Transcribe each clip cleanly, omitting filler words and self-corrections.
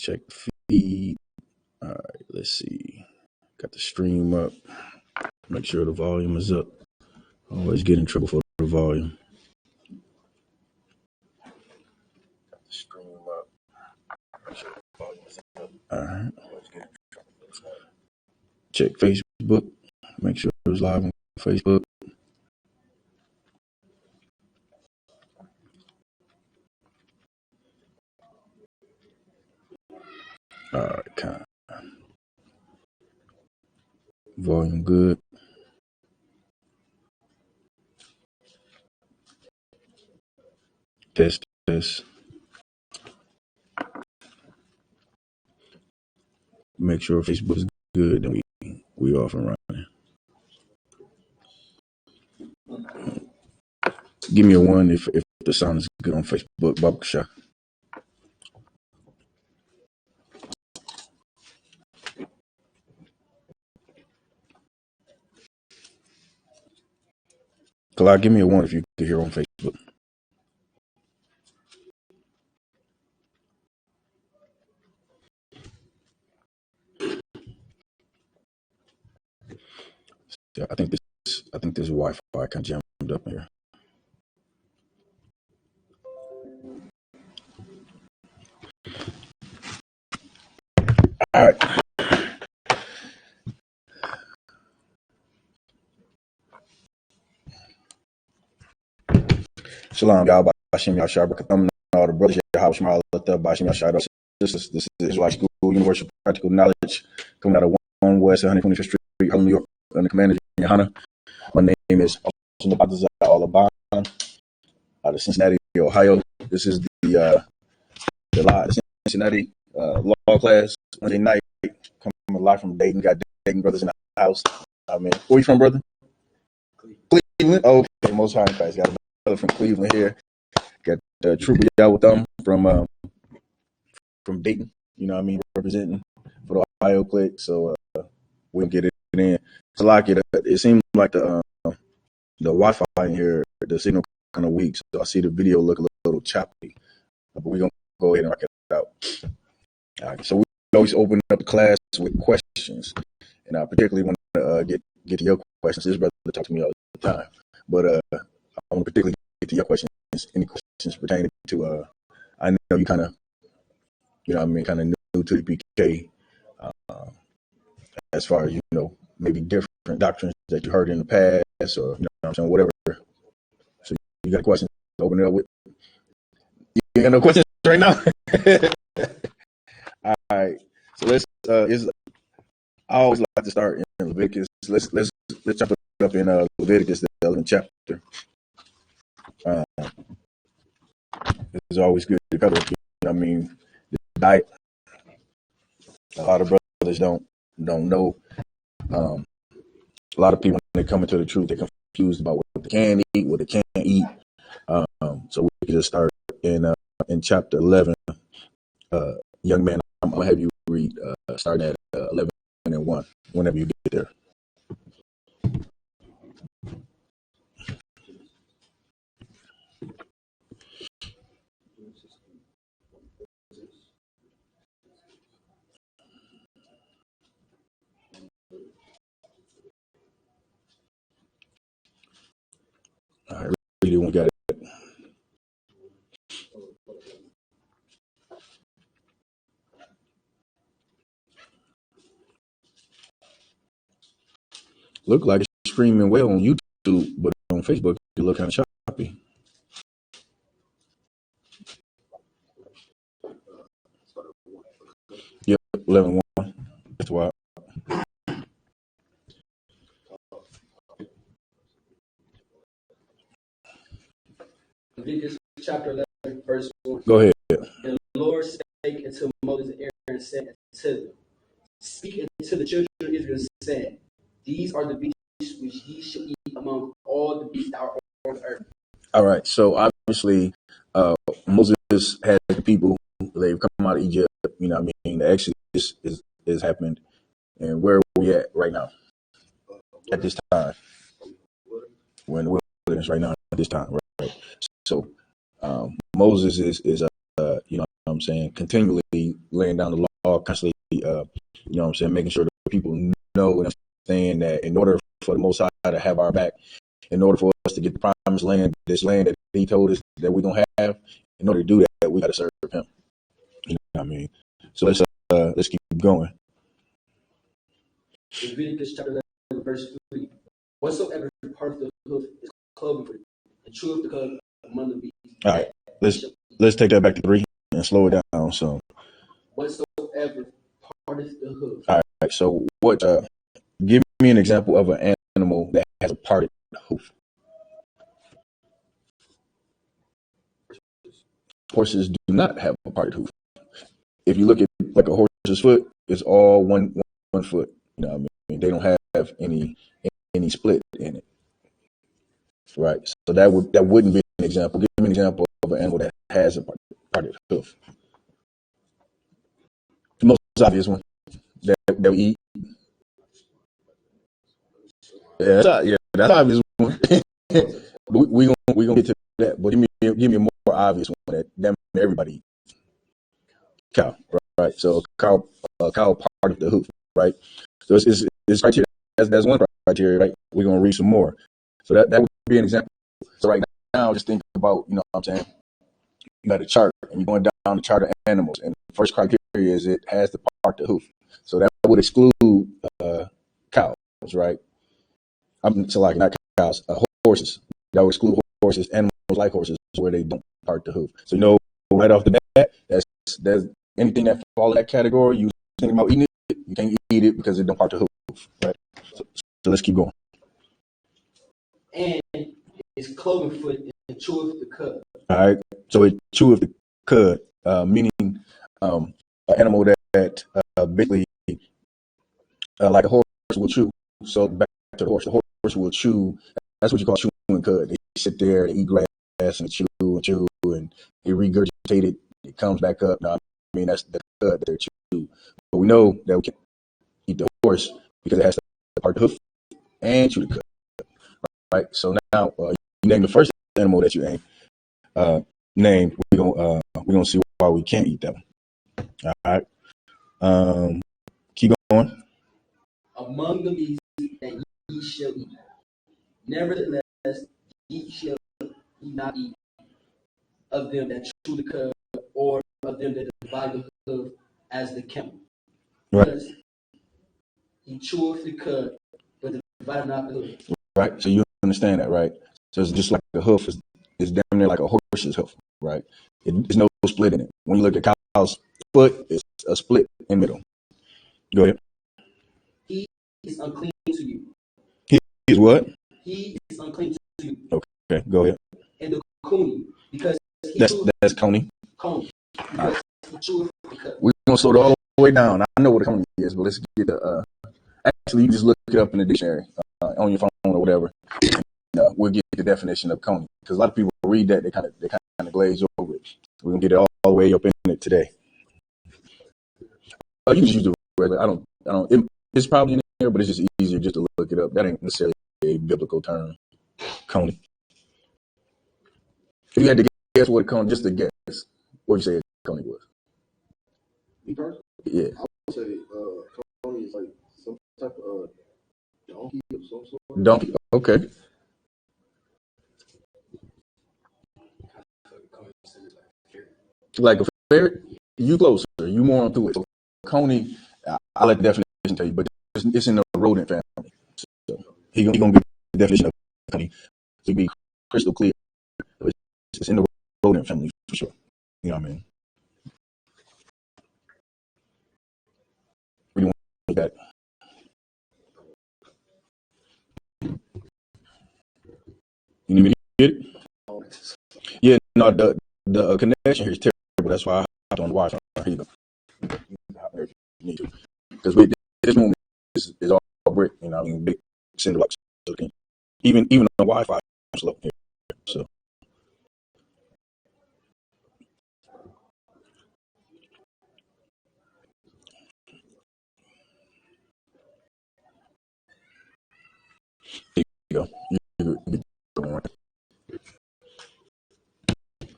Check the feed. All right, let's see. Got the stream up. Make sure the volume is up. Always get in trouble for the volume. Stream up. Make sure the volume is up. All right. Check Facebook. Make sure it's live on Facebook. All right, kind of. Volume good. Test. Make sure Facebook is good, then we off and running. Give me a 1 if the sound is good on Facebook, Babakasha. Kalai, give me a 1 if you can hear on Facebook. Yeah, I think this Wi-Fi kind of jammed up here. All right. Shalom, y'all. Bashim Yashar, Bakatham, all the brothers, Yahweh Shema, Bashim Yashar. This is Israelite School, Universal Practical Knowledge, coming out of 1 West 125th Street, Harlem, New York, under Commander Johanna. My name is Alabama, out of Cincinnati, Ohio. This is the live Cincinnati law class Wednesday night. Coming live from Dayton. Got Dayton brothers in the house. I mean, where you from, brother? Cleveland. Okay, Most High in Christ. Got a brother from Cleveland here. Got Trooper out with them from Dayton. You know what I mean, representing for the Ohio clique. So we'll get it in. To like it, it seems like the Wi-Fi in here, the signal kind of weak. So I see the video look a little choppy. But we're gonna go ahead and rock it out. All right, so we always open up the class with questions, and I particularly want to get to your questions. This brother talks to me all the time, but I want to particularly get to your questions. Any questions pertaining to I know you kind of, you know what I mean, kind of new to the PK, as far as, you know, maybe different doctrines that you heard in the past, or, you know what I'm saying, whatever. So you got questions to open it up with? You got no questions right now? All right. So let's I always like to start in Leviticus. Let's jump it up in Leviticus, the 11th chapter. It's always good to cover, you know, I mean, the diet. A lot of brothers don't know. A lot of people, when they come into the truth, they're confused about what they can eat, what they can't eat. So we can just start in chapter 11. Young man, I'm gonna have you read starting at 11 and 1 whenever you get there. All right, read it when we got it. Look like it's streaming well on YouTube, but on Facebook it look kind of choppy. Yep, 11-1. That's why. Leviticus chapter 11, verse 1. Go ahead. And the Lord spake unto Moses and Aaron and said unto them, speak unto the children of Israel, saying, these are the beasts which ye shall eat among all the beasts that are on the earth. All right. So obviously, Moses had the people. They've come out of Egypt. You know what I mean? The Exodus is happened. And where are we at right now? At this time. We're in the wilderness right now at this time, right? So Moses is you know what I'm saying, continually laying down the law, constantly, making sure that people know and understand that in order for the Most High to have our back, in order for us to get the promised land, this land that He told us that we don't have, in order to do that, we got to serve Him. You know what I mean? So let's keep going. Leviticus chapter 11, verse 3. Whatsoever part of the hoof is cloven for, and chew of the cud among the beasts. All right, let's take that back to 3 and slow it down. So whatsoever part of the hoof. All right. So what? Give me an example of an animal that has a parted hoof. Horses do not have a parted hoof. If you look at like a horse's foot, it's all one foot. You know what I mean? They don't have any split in it. Right. So that wouldn't be an example. Give me an example of an animal that has a parted hoof. The most obvious one that we eat. Yeah, that's the obvious one. we gonna get to that, but give me a more obvious one that everybody eats. Cow, right? So cow part of the hoof, right? So it's criteria. That's one criteria, right? We're gonna read some more. So that would be an example. So right now, just think about, you know what I'm saying, you got a chart and you're going down the chart of animals, and the first criteria is it has to part the hoof. So that would exclude cows, right? So like not cows, horses. That would exclude horses, animals like horses, where they don't part the hoof. So right off the bat, that's anything that falls in that category. You think about eating it, you can't eat it because it don't part the hoof, right? So let's keep going. And it's cloven foot and cheweth the cud. All right. So it cheweth the cud, meaning an animal that basically like a horse will chew. So back to the horse will chew. That's what you call chewing cud. They sit there, they eat grass and chew and they regurgitate it. It comes back up. Now, I mean, that's the cud that they're chewing. But we know that we can eat the horse because it has to part the hoof and chew the cud. Right. So now you name the first animal that you name. We're gonna see why we can't eat them. All right. Keep going. Among the beasts that ye shall eat, nevertheless ye shall not eat of them that chew the cud, or of them that divide the hoof as the camel. Right. Because he cheweth the cud, but divided not the hoof. Right. So you understand that, right? So it's just like the hoof is damn near like a horse's hoof, right? There's no split in it. When you look at cow's foot, it's a split in the middle. Go ahead. He is unclean to you. He is what? He is unclean to you. Okay, go ahead. And the coney, because that's coney. Coney, because he cheweth the cud. We're gonna slow it all the way down. I know what a coney is, but let's get the. Actually, you just look it up in the dictionary on your phone or whatever. We'll get the definition of coney, because a lot of people read that they kind of glaze over it. We're gonna get it all the way up in it today. You can just use the regular. I don't. It's probably in there, but it's just easier just to look it up. That ain't necessarily a biblical term. Coney. If you had to guess what a coney, just to guess, what would you say a coney was? Me personally? Yeah. I would say coney is like some type of donkey of some sort. Donkey. Okay. Like a ferret? You closer. You more onto it. So coney, I'll let the definition tell you, but it's in the rodent family. So he gonna get the definition of coney to be crystal clear. It's in the rodent family for sure. You know what I mean? What do you want to look at? You need me to get it? Yeah, no, the connection here is terrible. That's why I hopped on the Wi-Fi. Here you go. If you need to. Because this room is all brick, you know, I mean, big cinder blocks. So even the Wi-Fi is slow here. So. There you go. You going right.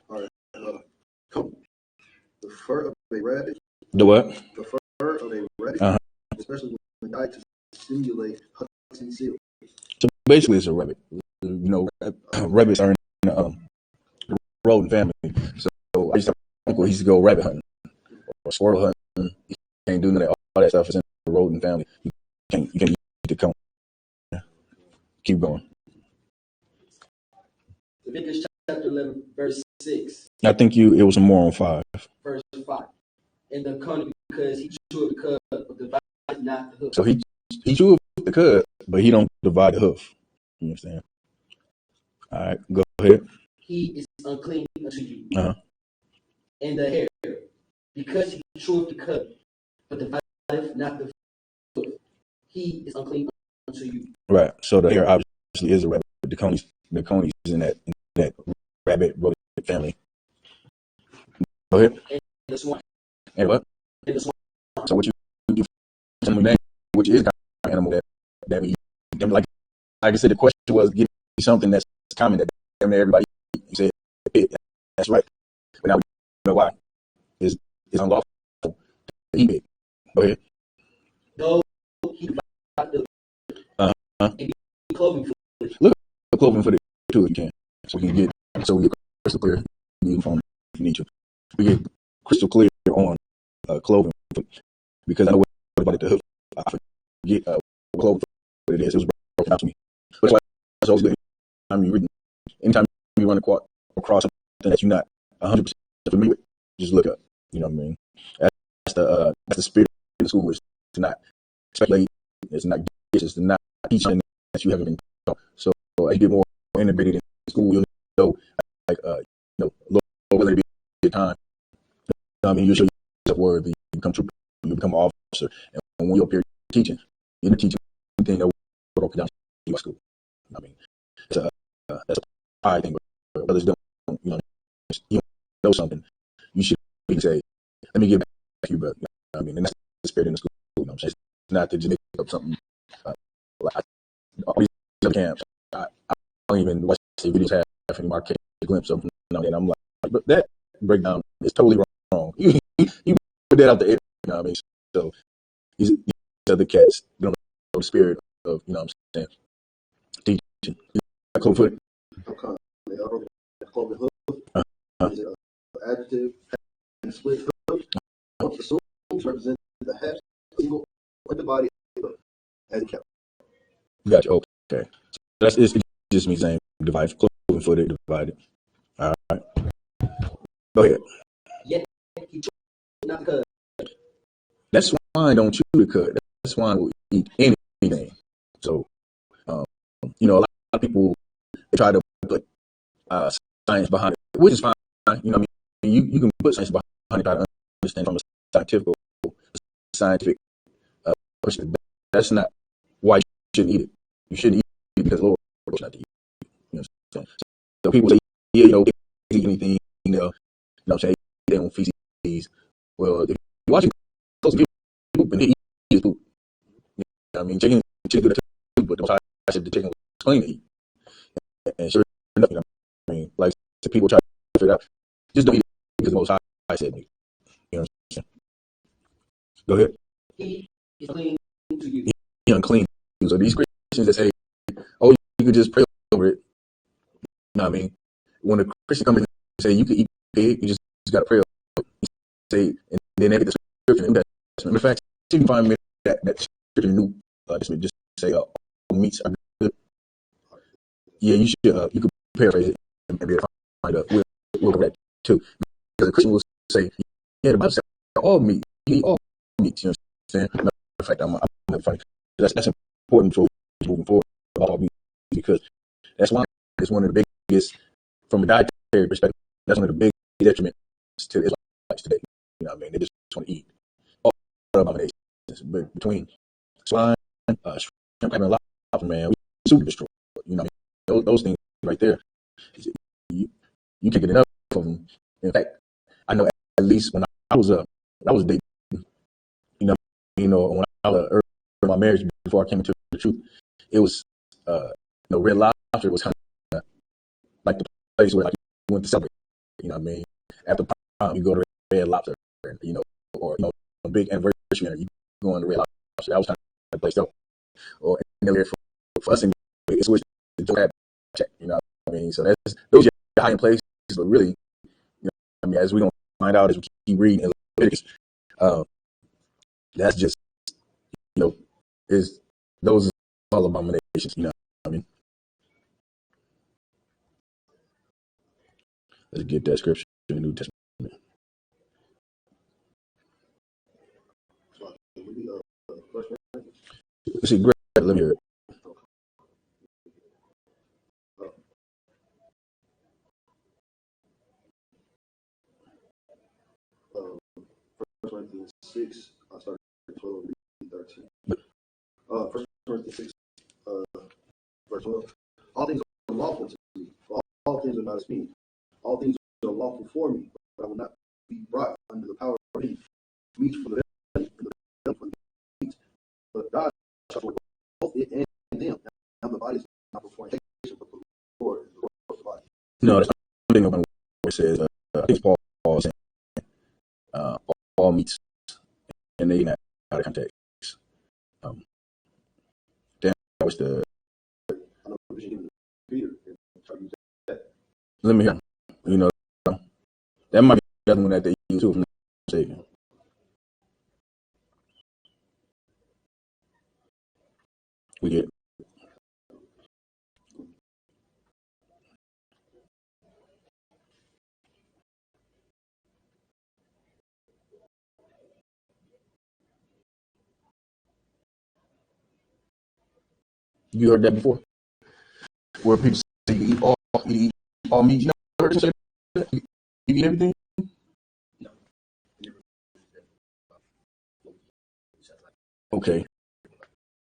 All right. fur of a rabbit, The what? the fur of a rabbit, Uh-huh. especially when dyed to simulate hunting seal. So basically, it's a rabbit. Rabbits are in the rodent family. So I used to have an uncle. He used to go rabbit hunting or squirrel hunting. You can't do none of that. All that stuff is in the rodent family. You can't eat the cone. Keep going. Leviticus chapter 11, verse 6, I think it was more on 5. verse 5. And the cone, because he chewed the cud, but divided not the hoof. So he chewed the cud, but he don't divide the hoof. You understand? All right, go ahead. He is unclean unto you. Uh-huh. And the hair, because he chewed the cud, but divided not the hoof. He is unclean unto you. Right. So the hair obviously is a rabbit. The conies in that rabbit rodent family. Go ahead. And the swan. And what? And the swan. So what you do for animal name, which is kind of animal that we eat. Like I said, the question was give me something that's common that everybody eat. You said pig. That's right. But now we know why. It's unlawful to eat it. Go ahead. Though he divided the and be clothing for it. Look at clothing for the too if you can. So we get crystal clear. You can if you need to. We get crystal clear on clothing because I know what about it, the hoof. I forget what clothing what it is. It was broken out to me. But that's always good. Anytime you run across something that you're not 100% familiar with, just look up. You know what I mean? That's the spirit of the school is to not speculate. It's not guess. It's to not teach something that you haven't been taught. So as you get more integrated in school, you'll know a little whether it be time. I mean, you show yourself worthy. You become true. You become an officer. And when you're up here teaching, you're not teaching anything that will broken down to your school. I mean, that's a pride thing. But brothers don't, you know something. You should say, let me give back to you, brother. I mean, and that's the spirit in the school. You know what I'm saying? It's not to just make up something. Like all these other camps, I don't even watch the videos half anymore. I catch a glimpse of them now and then. I'm like, but that breakdown is totally wrong. You put that out the air. You know what I mean? So these other cats don't know the spirit of, you know what I'm saying, teaching. Cold foot. Okay. Cloven hoof. Is it an adjective? And split hoof. The soles represent the half single or the body as a cap. Gotcha. Okay. So that's it. Just me saying divide, cloven footed, divided. All right. Go ahead. Yet he chewed not the cud. That swine don't chew the cud. That swine will eat anything. So, a lot of people they try to put science behind it, which is fine. You know what I mean? You can put science behind it, try to understand from a scientific perspective. That's not why you shouldn't eat it. You shouldn't eat it because the Lord told you not to eat it. You know what I'm saying? So people say, yeah, they eat anything, I'm saying, they don't feces. Well, if you watch it close, people and they eat his food. You know what I mean? Chicken do that too, but the I said the chicken was clean to eat. And sure enough, I mean, like people try to figure it out. Just don't eat it because the Most High said it. You know what I'm saying? Go ahead. He is clean to you. He unclean. So these Christians that say, oh, you could just pray over it. You know what I mean? When a Christian comes and say you could eat pig, you just got to pray over it. You say, and then they get the scripture in the New Testament. In fact, you can find me that scripture in the New Testament just say, all meats are good. Yeah, you should. You could paraphrase it and maybe find out. We'll cover that too. Because a Christian will say, yeah, the Bible says all meat. You eat all meat. You know what I'm saying? Matter of fact, I'm not funny. That's important for moving forward. All meat because that's why it's one of the biggest, from a dietary perspective, that's one of the big detriments to the Israelites today. You know what I mean? They just want to eat all abominations. But between swine, shrimp, and lobster, man, we super destroyed. You know what I mean? Those things right there, you can't get enough of them. In fact, I know at least when I was dating, when I was early in my marriage before I came into the truth, it was Red Lobster was kind of like the place where like you went to celebrate. You know what I mean? After prom, you go to Red Lobster. or a big anniversary, and you go on the red lobster. That was kind of place though. Or in the for us, anyway, it's which the door check. What I mean, so those are high in places, but really, as we gonna find out as we keep reading in Leviticus, that's just is those are all abominations. What I mean, let's get that scripture in the New Testament. Let's see, Greg, let me hear it. First Corinthians 6, I started at 12, read 13. First Corinthians 6, verse 12. All things are lawful to me, for all things are not as me. All things are lawful for me, but I will not be brought under the power of any. Meat for the belly, and the belly for the meat. But God shall reward both it and them. Now the body is not for fornication, but for the Lord is the Lord of the body. No, that's something where it says, I think Paul is saying, all meats, and they not out of context. That was the. I know the vision given to Peter, and try to use that. Let me hear. That might be the other one that they use too, if I'm not mistaken. We get. You heard that before? Where people say you eat all meat. You never heard them say that? You eat everything? Okay.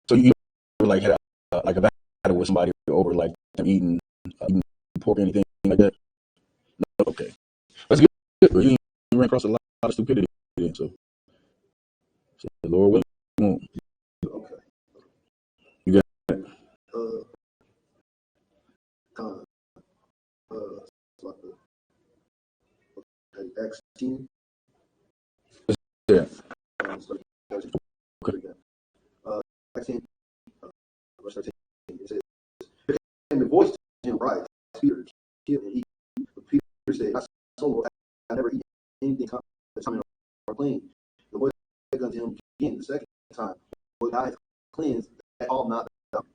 So you like had like a battle with somebody over like them eating pork or anything like that? No? Okay. That's good. You ran across a lot of stupidity then, so the Lord will. Okay. You got it. Acts 10. Yeah. Okay. Acts 10, verse 13. It says, and the voice to him, rise, Peter, kill and eat. But Peter said, not so, Lord, I never eat anything coming or clean. The voice said unto him again the second time, what I have cleansed, that all not done.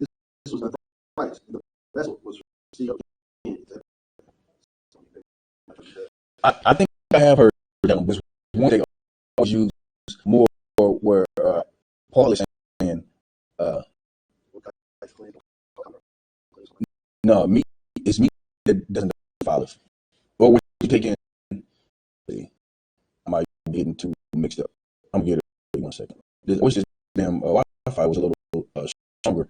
This was not Christ. The vessel was received again. I think I have heard that one. One they always use more where Paul is saying, no, meat is meat that doesn't defile us. Or when you take in, I might be getting too mixed up. I'm gonna get it in 1 second. This oyster damn Wi-Fi was a little stronger.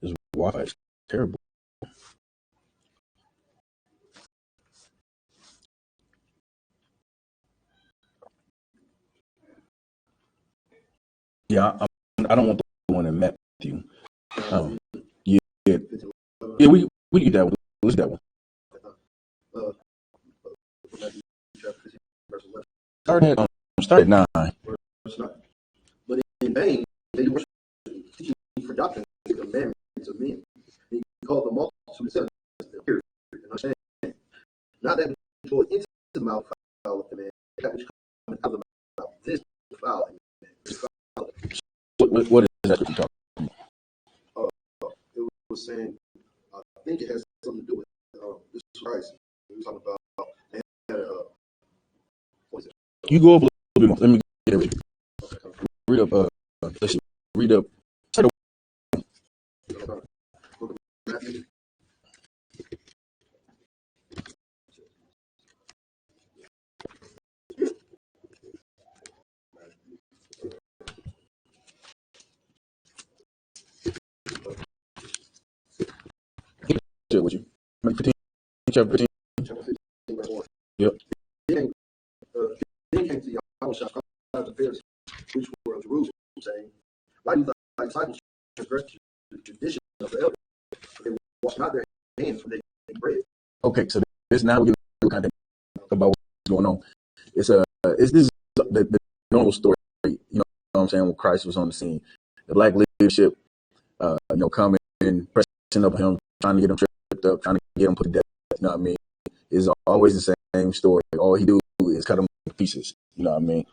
This Wi-Fi is terrible. Yeah, I don't want the one in Matthew. Yeah, yeah, we get that one. Let's that one. Start at 9. But in vain they worship, teaching for doctrine the commandments of men. He called the multitude and said, and understand, not that which goes into the mouth foul of the man, that which comes out of the mouth. This foul. What is that you're talking about? It was saying, I think it has something to do with this Christ. We were talking about. They had, what is it? You go up a little bit more. Let me get everything. Read up. Let's see. Read up. Share with you. 15, chapter 15. Yep. Then, then came to Yahweh the Pharisees, which were of Jerusalem, saying, why do thy disciples transgress the tradition of the elders? They wash not their hands when they eat bread. Okay, so this now we get kind of about what's going on. It's this the normal story. You know what I'm saying? When Christ was on the scene, the black leadership, coming and pressing up on him, trying to get him tripped up, trying to get him put to death. You know what I mean? It's always the same story. All he do is cut them to pieces. You know what I mean?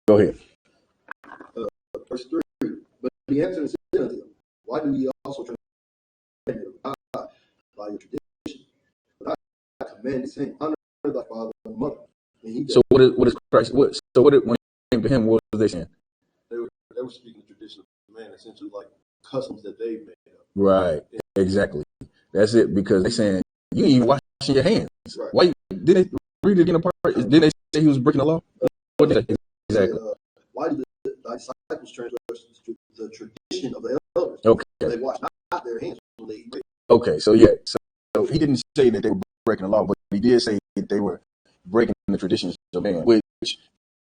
Go ahead. Verse 3. But he answered and said unto them, why do ye also transgress by your tradition? But I command thee, saying, honor thy father and mother. And so what is Christ? When it came to him, what was they saying? They were speaking the tradition of man, essentially like customs that they made up. Right. Exactly. That's it. Because they saying you ain't even washing your hands. Right. Why didn't they read it again apart? Didn't they say he was breaking the law? What did they say? Exactly. Why did thy disciples transgress the tradition of the elders? Okay. They wash not their hands when they eat bread. Okay. So yeah. So he didn't say that they were breaking the law, but he did say that they were breaking the traditions of man. Which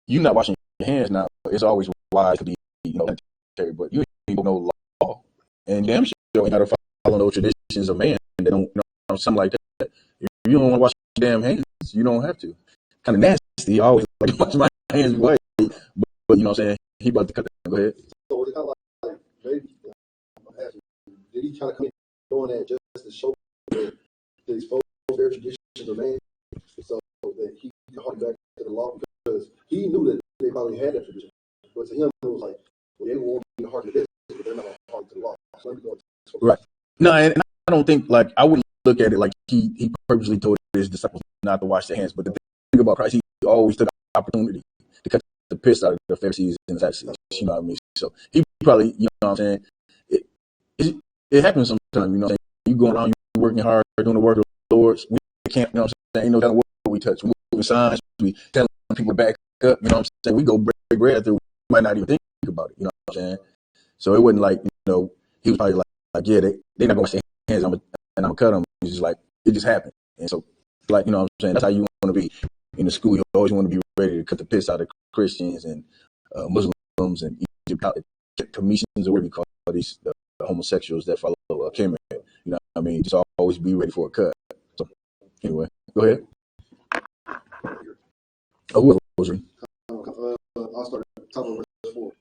you not washing your hands now. It's always wise to be sanitary, but you ain't no law, and damn sure ain't got to follow no traditions of man that don't something like that. If you don't want to wash your damn hands, you don't have to. Kind of nasty. I always like wash my hands white, but you know what I'm saying. He about to cut that. Go ahead. So was it kind of like maybe did he try to come in doing that just to show that they exposed their traditions of man, so that he could harken back to the law, because he knew that they probably had that tradition, but to him it was like, well, they won't be harken to this, but they're not going to harken to the law. So let me go right. No, and I don't think I wouldn't look at it like he purposely told his disciples not to wash their hands. But the thing about Christ, he always took the opportunity to cut the piss out of the Pharisees and the Sadducees. You know what I mean? So he probably, you know what I'm saying, it happens sometimes. You know what I'm saying? You going around, you working hard, doing the work of the Lord. We can't, you know what I'm saying? Ain't no telling what we touch. We moving signs, we telling people back up. You know what I'm saying? We go break bread through. We might not even think about it. You know what I'm saying? So it wasn't like, he was probably like yeah, they not gonna wash their hands, and I'm gonna cut them. It's just like it just happened, and so like you know what I'm saying, that's how you want to be in the school. You always want to be ready to cut the piss out of Christians and Muslims and Commissions, or whatever you call these homosexuals that follow Cameron. You know what I mean? Just always be ready for a cut. So anyway, go ahead. Oh, who was it? I'll start at the top of verse 4.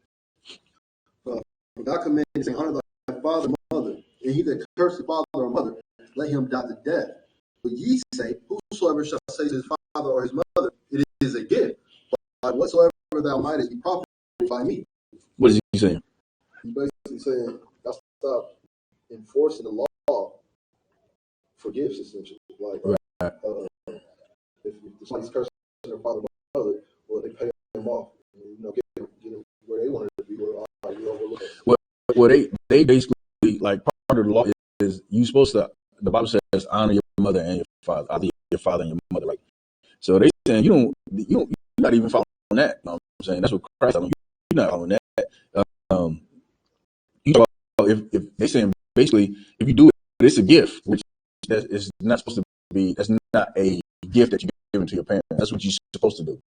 God commanded, saying, honor thy father and mother, and he that curses his father or mother, let him die to death. But ye say, whosoever shall say to his father or his mother, it is a gift, by whatsoever thou mightest be profited by me. What is he saying? He's basically saying, I'll stop enforcing the law for gifts, essentially. Like, right. If somebody's cursing their father or mother, well, they pay them off, and, get them where they wanted to be. Well, they basically, like, part of the law is you supposed to, the Bible says, honor your mother and your father, either your father and your mother, right? So they saying you're not even following that. You know what I'm saying? That's what Christ told you. You're not following that. You talk about if they saying basically if you do it, it's a gift, which that is not supposed to be. That's not a gift that you're giving to your parents. That's what you're supposed to do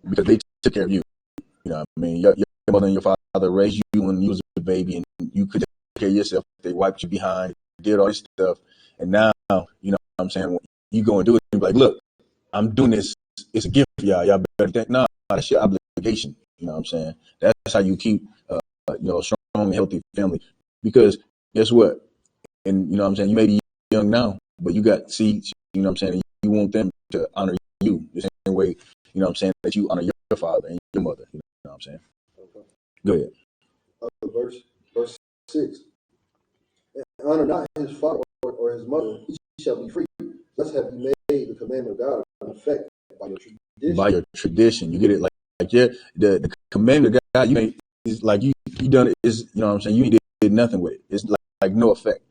because they took care of you. You know what I mean? Your mother and your father raised you when you was a baby, and you could take care of yourself. They wiped you behind, did all this stuff, and now you know what I'm saying. When you go and do it, and be like, look, I'm doing this. It's a gift for y'all. Y'all better think, no, that's your obligation. You know what I'm saying? That's how you keep, a strong and healthy family. Because guess what? And you know what I'm saying? You may be young now, but you got seeds. You know what I'm saying? And you want them to honor you the same way. You know what I'm saying? That you honor your father and your mother. You know what I'm saying? Okay. Go ahead. Verse 6. And honor not his father or his mother, he shall be free. Thus have you made the commandment of God in effect by your tradition. By your tradition. You get it? Like yeah, the commandment of God, you ain't, is like you done it, is, you know what I'm saying? You ain't did nothing with it. It's like no effect.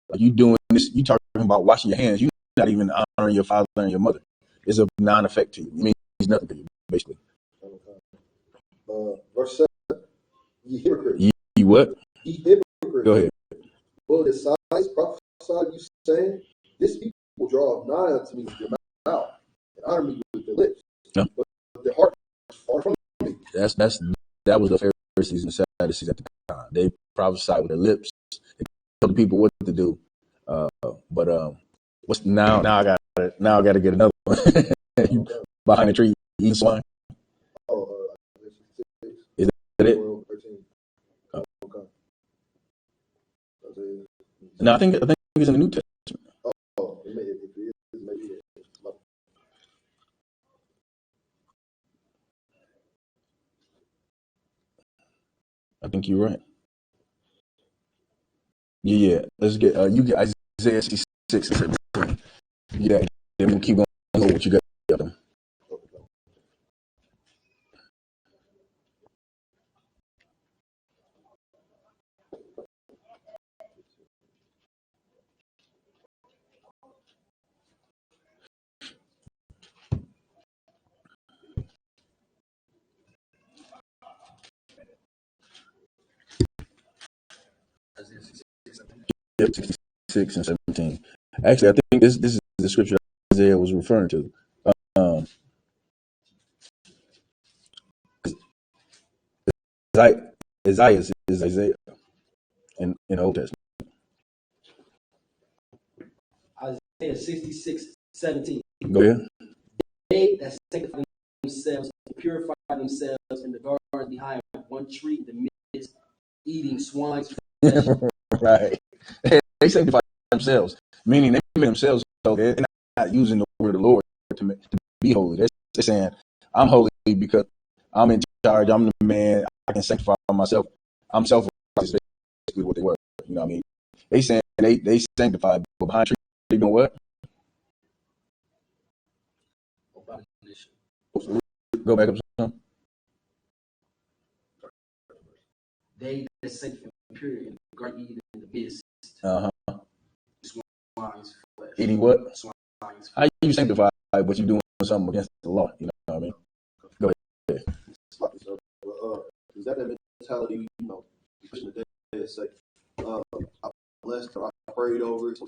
Like you doing this, you talking about washing your hands. You're not even honoring your father and your mother. It's a non-effect to you. It means nothing to you, basically. Verse 7. Ye hypocrites. Ye what? Ye hypocrites. Go ahead. Will the size prophesy you, saying, this people draw nigh unto me with your mouth, honor me with their lips, Yeah. but their heart is far from me. That was the Pharisees and Sadducees at the time. They prophesied with their lips. They told the people what to do. But what's now? Now I got to get another one. You behind the tree eating swine. Oh, Is that it? 13. Okay. No, I think it's in the New Testament. Oh, if it is, maybe it is. I think you're right. Yeah. Let's get you get Isaiah 66 and 17. Yeah, then we'll keep going over what you got. Yep, 66 and 17. Actually, I think this is the scripture Isaiah was referring to. Um, Isaiah is Isaiah in the Old Testament. Isaiah 66:17. Go ahead. They that sanctify themselves, purify themselves in the garden behind one tree in the midst, eating swine's flesh. Right. They sanctify themselves, meaning they make themselves holy. They're not using the word of the Lord to be holy. They're saying, I'm holy because I'm in charge. I'm the man. I can sanctify myself. I'm self-righteous, basically what they were. You know what I mean? They saying they sanctify, but behind tree, they doing what? Go back up some. They that sanctify purity in the garden eating in the midst, swine's flesh. Eating what? Swine's flesh. How you sanctify, but you doing something against the law? You know what I mean? Go ahead. Is that mentality, pushing the day and say, I'm blessed, I prayed over it, so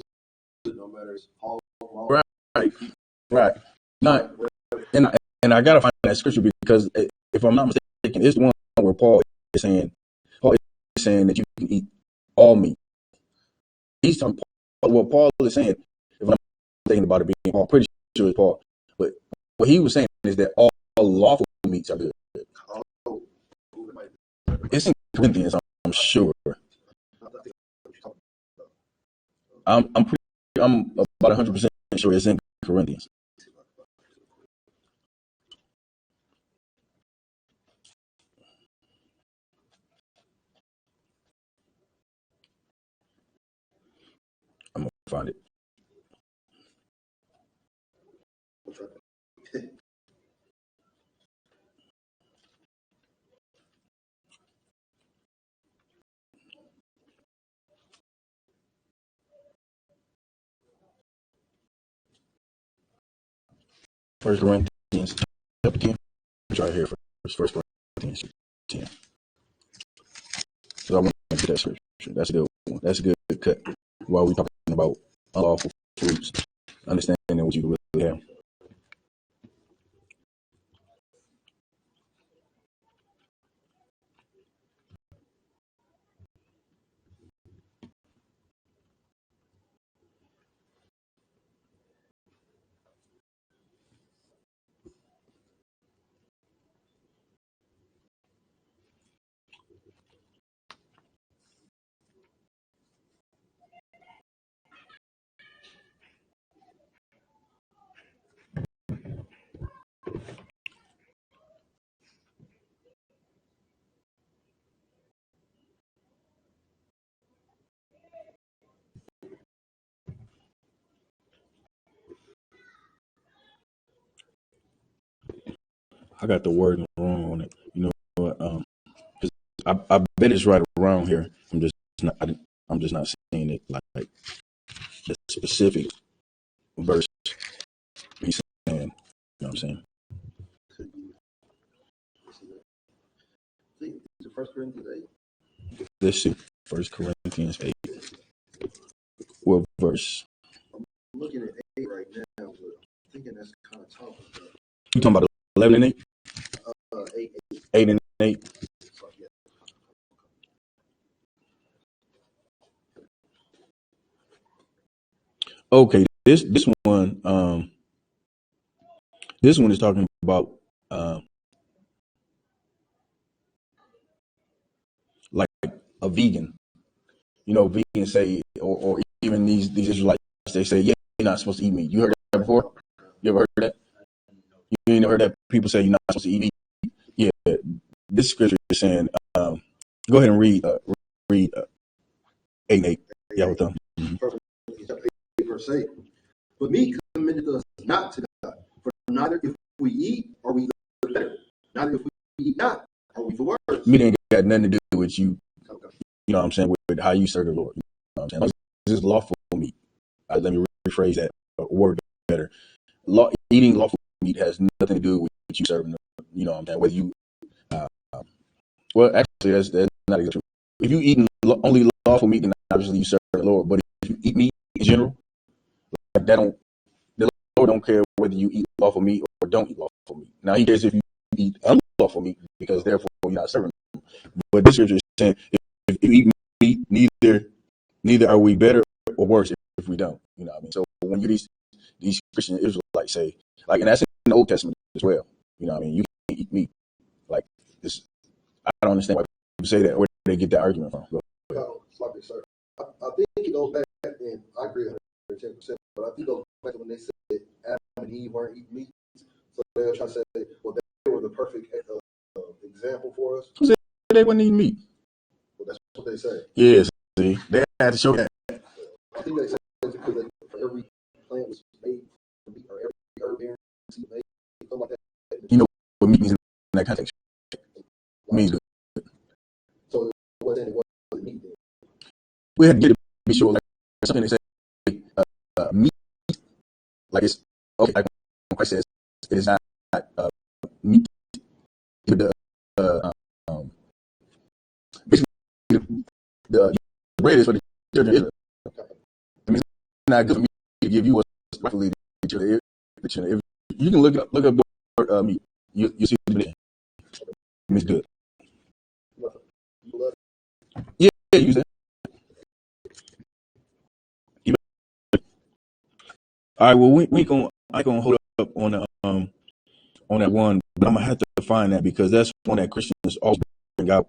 no matter it's all wrong. Right. Not, and I gotta find that scripture because if I'm not mistaken, it's the one where Paul is saying that you can eat all meat. He's talking what Paul is saying. If I'm not thinking about it being Paul, pretty sure it's Paul. But what he was saying is that all lawful meats are good. It's in Corinthians, I'm sure. I'm about 100% sure it's in Corinthians. I'm gonna find it. First Corinthians chapter 10. It's right here First Corinthians 10. So I want to get that scripture. That's a good one. That's a good cut. While we're talking about unlawful fruits, understanding what you really have. I got the word wrong on it. You know what? I bet it's right around here. I'm just not seeing it like the specific verse he's saying. You know what I'm saying? First Corinthians 8. Let's see. First Corinthians 8. What verse? I'm looking at 8 right now, but I'm thinking that's kind of tough. You talking about 11 and 8? 8, 8 and 8. So, yeah. Okay, this one is talking about like a vegan. You know, vegans say, or even these Israelites, they say, yeah, you're not supposed to eat meat. You heard that before? You ever heard that? You ain't never heard that people say you're not supposed to eat meat? Yeah, this scripture is saying, go ahead and read 8 and 8. Yeah, with them. First chapter 8, verse 8. But meat commendeth us not to God, for neither if we eat are we the better, neither if we eat not are we the worse. Meat ain't got nothing to do with you. Okay. You know what I'm saying? With how you serve the Lord. You know what I'm saying? This is lawful meat. Let me rephrase that word better. Eating lawful meat has nothing to do with you serving the, you know what I'm saying? Whether you, well, actually, that's not exactly true. If you eat only lawful meat, then obviously you serve the Lord. But if you eat meat in general, like the Lord don't care whether you eat lawful meat or don't eat lawful meat. Now he cares if you eat unlawful meat because therefore you're not serving him. But this scripture is saying if you eat meat, neither are we better or worse if we don't. You know what I mean? So when you these Christian Israelites say, like, and that's in the Old Testament as well. You know what I mean? You can't eat meat. Like this, I don't understand why people say that. Where they get that argument from? Sloppy, sir. I think it goes back, and I agree 110%, but I think it goes back to when they said Adam and Eve weren't eating meat. So they're trying to say, well, they were the perfect example for us. Who said they wouldn't eat meat? Well, that's what they say. Yes, see, they had to show that. I think they said because for every plant was made from meat, or every herb bearing seed made, something like that. You know what meat means in that context? It means good. So it wasn't meat then. We had to get to be sure, like something they say, meat, like it's okay. Like when Christ says it is not meat, but basically the bread is for the children of Israel. I mean, it's not good for me to give you what's rightfully the children of Israel. If you can look up meat, you see the definition. It means good. Yeah, you said. All right, well, I gonna hold up on the on that one, but I'm gonna have to find that because that's one that Christians always bring out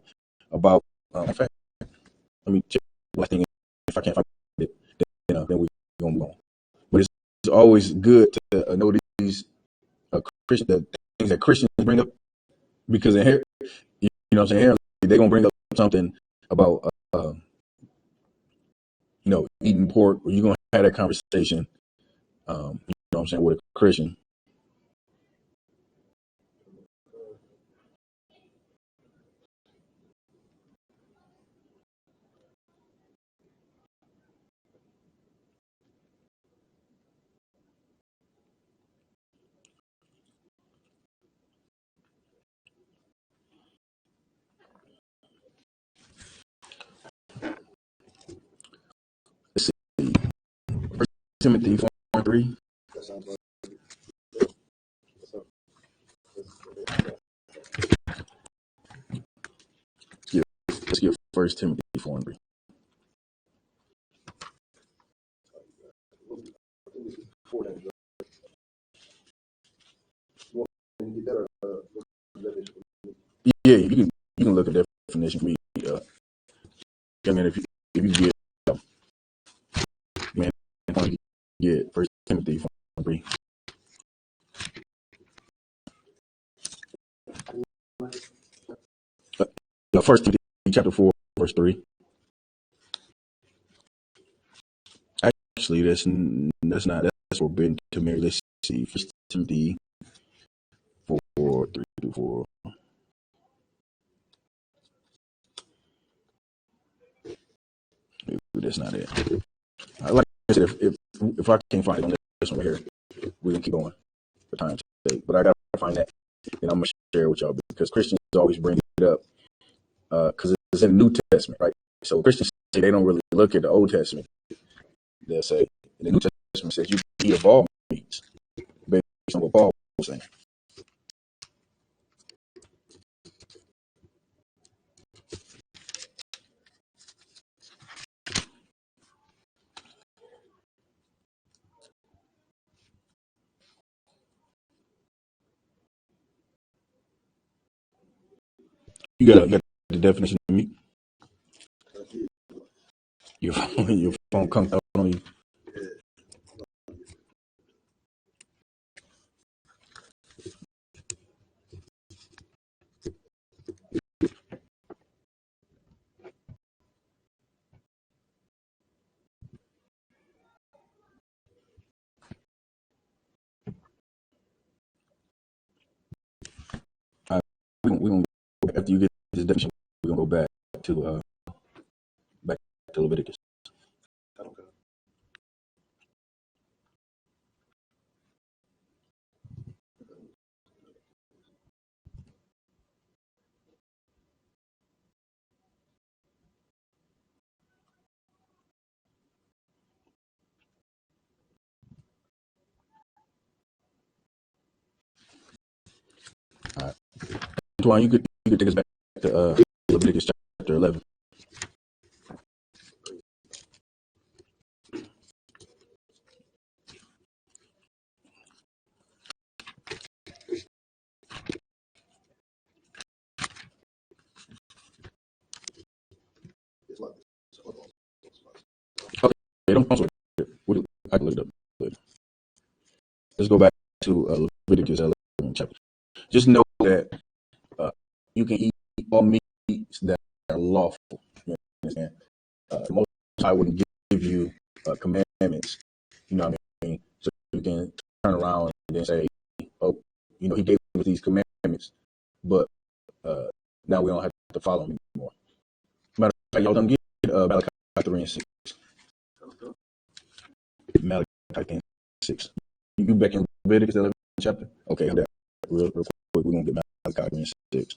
about. In fact, let me check the last thing. If I can't find it, then we're gonna move on. But it's always good to know these Christian the things that Christians bring up because in here, you know, what I'm saying, here they're gonna bring up something about you know, eating pork, or you're gonna have that conversation. You know what I'm saying, with a Christian. Let's see. 1 Timothy 4:3. That sounds like Let's get 1 Timothy 4:3. Yeah, you can look at that definition for me. I mean, if you get man, get 1 Timothy 4:3. First Timothy chapter 4 verse 3. Actually, that's forbidden to marry. Let's see, 1 Timothy 4:3-4. Maybe that's not it. Like I said, if I can't find it on this one right here, we can keep going for time's sake. But I gotta find that, and I'm gonna share it with y'all because Christians always bring it up because it's in the New Testament, right? So Christians say they don't really look at the Old Testament. They'll say in the New Testament says you can eat of all meats, but on what Paul was saying. You got the definition of meat. Your phone comes out on you. We gonna after you get this definition, we're gonna go back to Leviticus. Okay. All right. Antoine, you could take us back to Leviticus chapter 11. It's like this. Okay, don't sweat it. I can look it up later. Let's go back to Leviticus 11 chapter. Just know that you can eat all meats that are lawful. You understand? Most I wouldn't give you commandments. You know what I mean? So you can turn around and then say, "Oh, he gave us these commandments, but now we don't have to follow them anymore." Matter of fact, y'all don't get Malachi 3 and 6. Malachi 3 and 6. You back in Leviticus 11 chapter? Okay, hold that real quick. We're gonna get Malachi 3 and 6.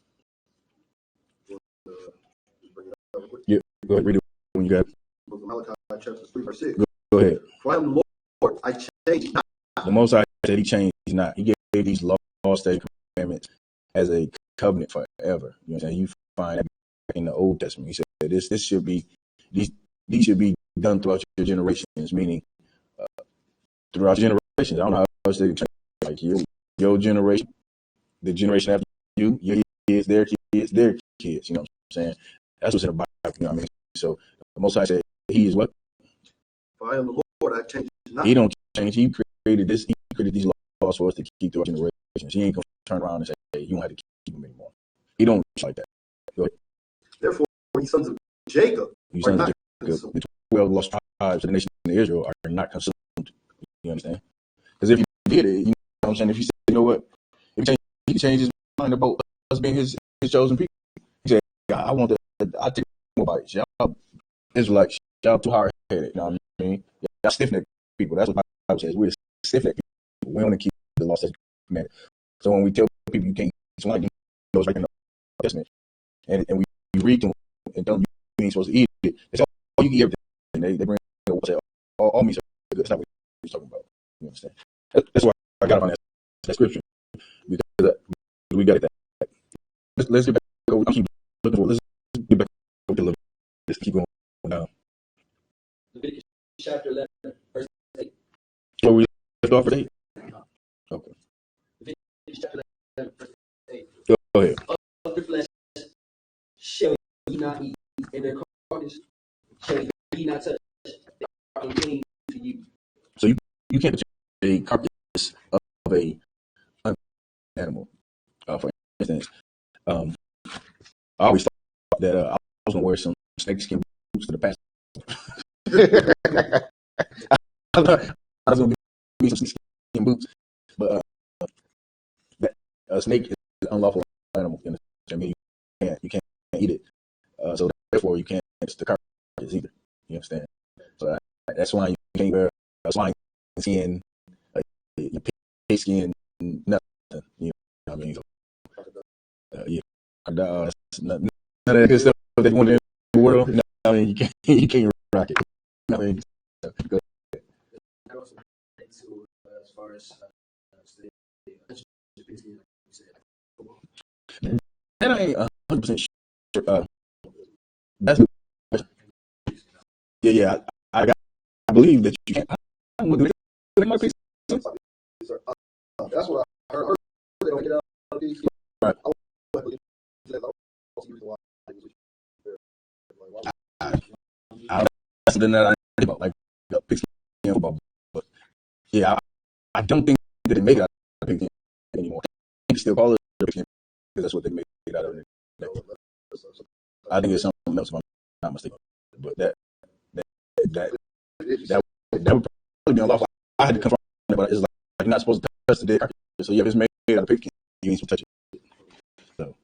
Yeah, go ahead, read it when you got it. Malachi chapter 3, verse 6. Go ahead. For I am the Lord, I change not. The Most High said He changed not. He gave these laws, statutes, commandments as a covenant forever. You know what I'm saying? You find that in the Old Testament. He said this should be these should be done throughout your generations, meaning throughout your generations. I don't know how else they change. Like your generation, the generation after you, your kids, their kids, their kids. You know what I'm saying? That's what's in the Bible. You know what I mean? So the Most High said He is what? For I am the Lord, I change not. He don't change. He created this. He created these laws for us to keep through our generations. He ain't gonna turn around and say, "Hey, you don't have to keep them anymore." He don't like that. Therefore, ye sons of Jacob You are sons not of Jacob, consumed. the 12 lost tribes of the nation of Israel are not consumed. You understand? Because if you did it, you know what I'm saying. If you said, you know what, if he changed his mind about us being his chosen people. He said, I take more bites. Y'all Israelites, y'all too hard headed. You know what I mean? Y'all stiff necked people. That's what the Bible says. We're stiff necked people. We want to keep the law statutes commanded. So when we tell people you can't, it's like those right in the Old Testament, and we read them and tell them you ain't supposed to eat it. It's all you can eat everything. They bring all meats are good. That's not what he's talking about. You understand? That's why I got on that scripture because we got that. Let's get back. I keep looking for. Let's get back to the. Let's keep going down. Leviticus chapter 11, verse 8. Where we left off at 8. Okay. Leviticus chapter 11, verse 8. Go ahead. Of the flesh shall ye not eat, and their carcass shall ye not touch. They are unclean to you. So you can't touch a carcass of a animal. For instance, I always thought that I was gonna wear some snakeskin boots to the pastor. I was gonna be some snakeskin boots, but that a snake is an unlawful animal. I mean, you can't eat it. So therefore, you can't touch the carcass either. You understand? So that's why you can't wear a swine skin, your pig skin, nothing. You know what I mean? So, yeah, none of that good stuff they want in the world. No, I mean, you can't rock it. I mean, go I also to as far as I ain't 100% sure. That's a good question. Yeah. I believe that you can't. I don't know, do they make pizza? That's what I heard. They don't get out of these. Right. I believe that. I don't. That's something that I think about, like pigskin football. But yeah, I don't think that they make it out of pigskin anymore. They still call it pigskin because that's what they make it out of. I think it's something else, if I'm not mistaken. But that would probably be unlawful. I had to confirm it, but it's like you're not supposed to touch the dead carcass. So yeah, if it's made out of pigskin, you ain't supposed to touch it. So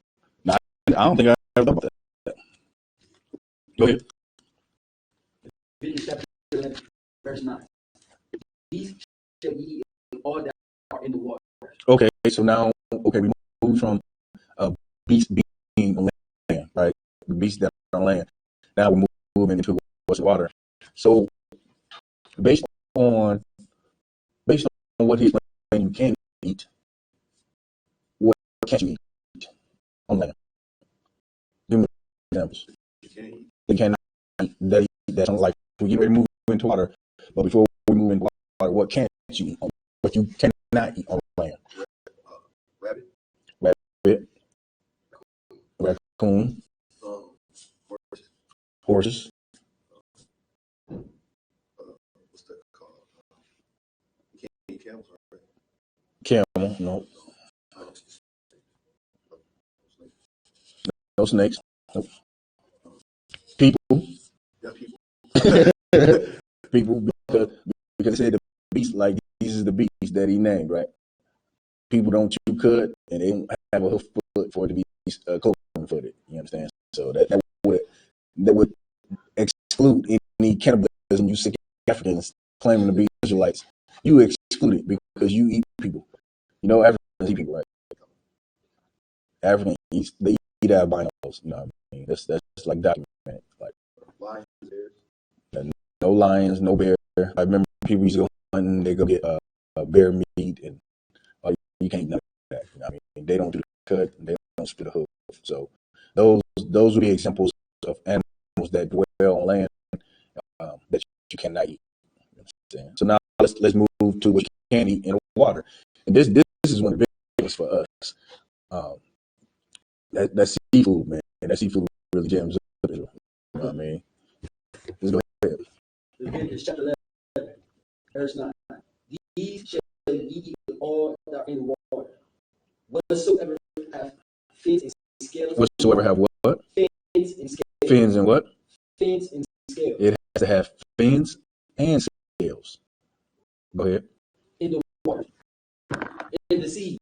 no, I don't think I ever thought about that. Go ahead. Leviticus chapter 11, verse 9. These shall ye eat all that are in the water. Okay, so now, we moved from beasts being on land, right? The beasts that are on land. Now we're moving into what's water. So based on what he's saying, you can eat. What can't you eat on land? Give me examples. You cannot eat that. That's like we get ready to move into water, but before we move into water, what can't you eat? What you cannot eat on land? Rabbit, raccoon, horses. What's that called? You can't eat camels, right? Camel, no. No snakes. Nope. People. Yeah, people. People, because they said the beast, like these is the beast that he named, right? People don't chew cud, and they don't have a hoof foot for it to be cloven footed. You understand? So that would exclude any cannibalism. You sick Africans claiming to be Israelites, you exclude it because you eat people. You know, Africans eat people, right? Africans they eat albinos. You know what I mean? That's like documented. Like Lions, no lions, no bear. I remember people used to go hunting. They go get bear meat, and you can't eat none of that. You know what I mean? They don't do the cut. They don't spit a hoof. So those would be examples of animals that dwell on land that you cannot eat. So now let's move to what you can eat in the water. And this is one of the big ones for us. That seafood, man. That seafood really jams up. You know what I mean? Let's go ahead. Leviticus chapter 11, verse 9. These shall ye eat all that are in the water. Whatsoever have fins and scales. Whatsoever have what? Fins and scales. Fins and what? Fins and scales. It has to have fins and scales. Go ahead. In the water, in the seas,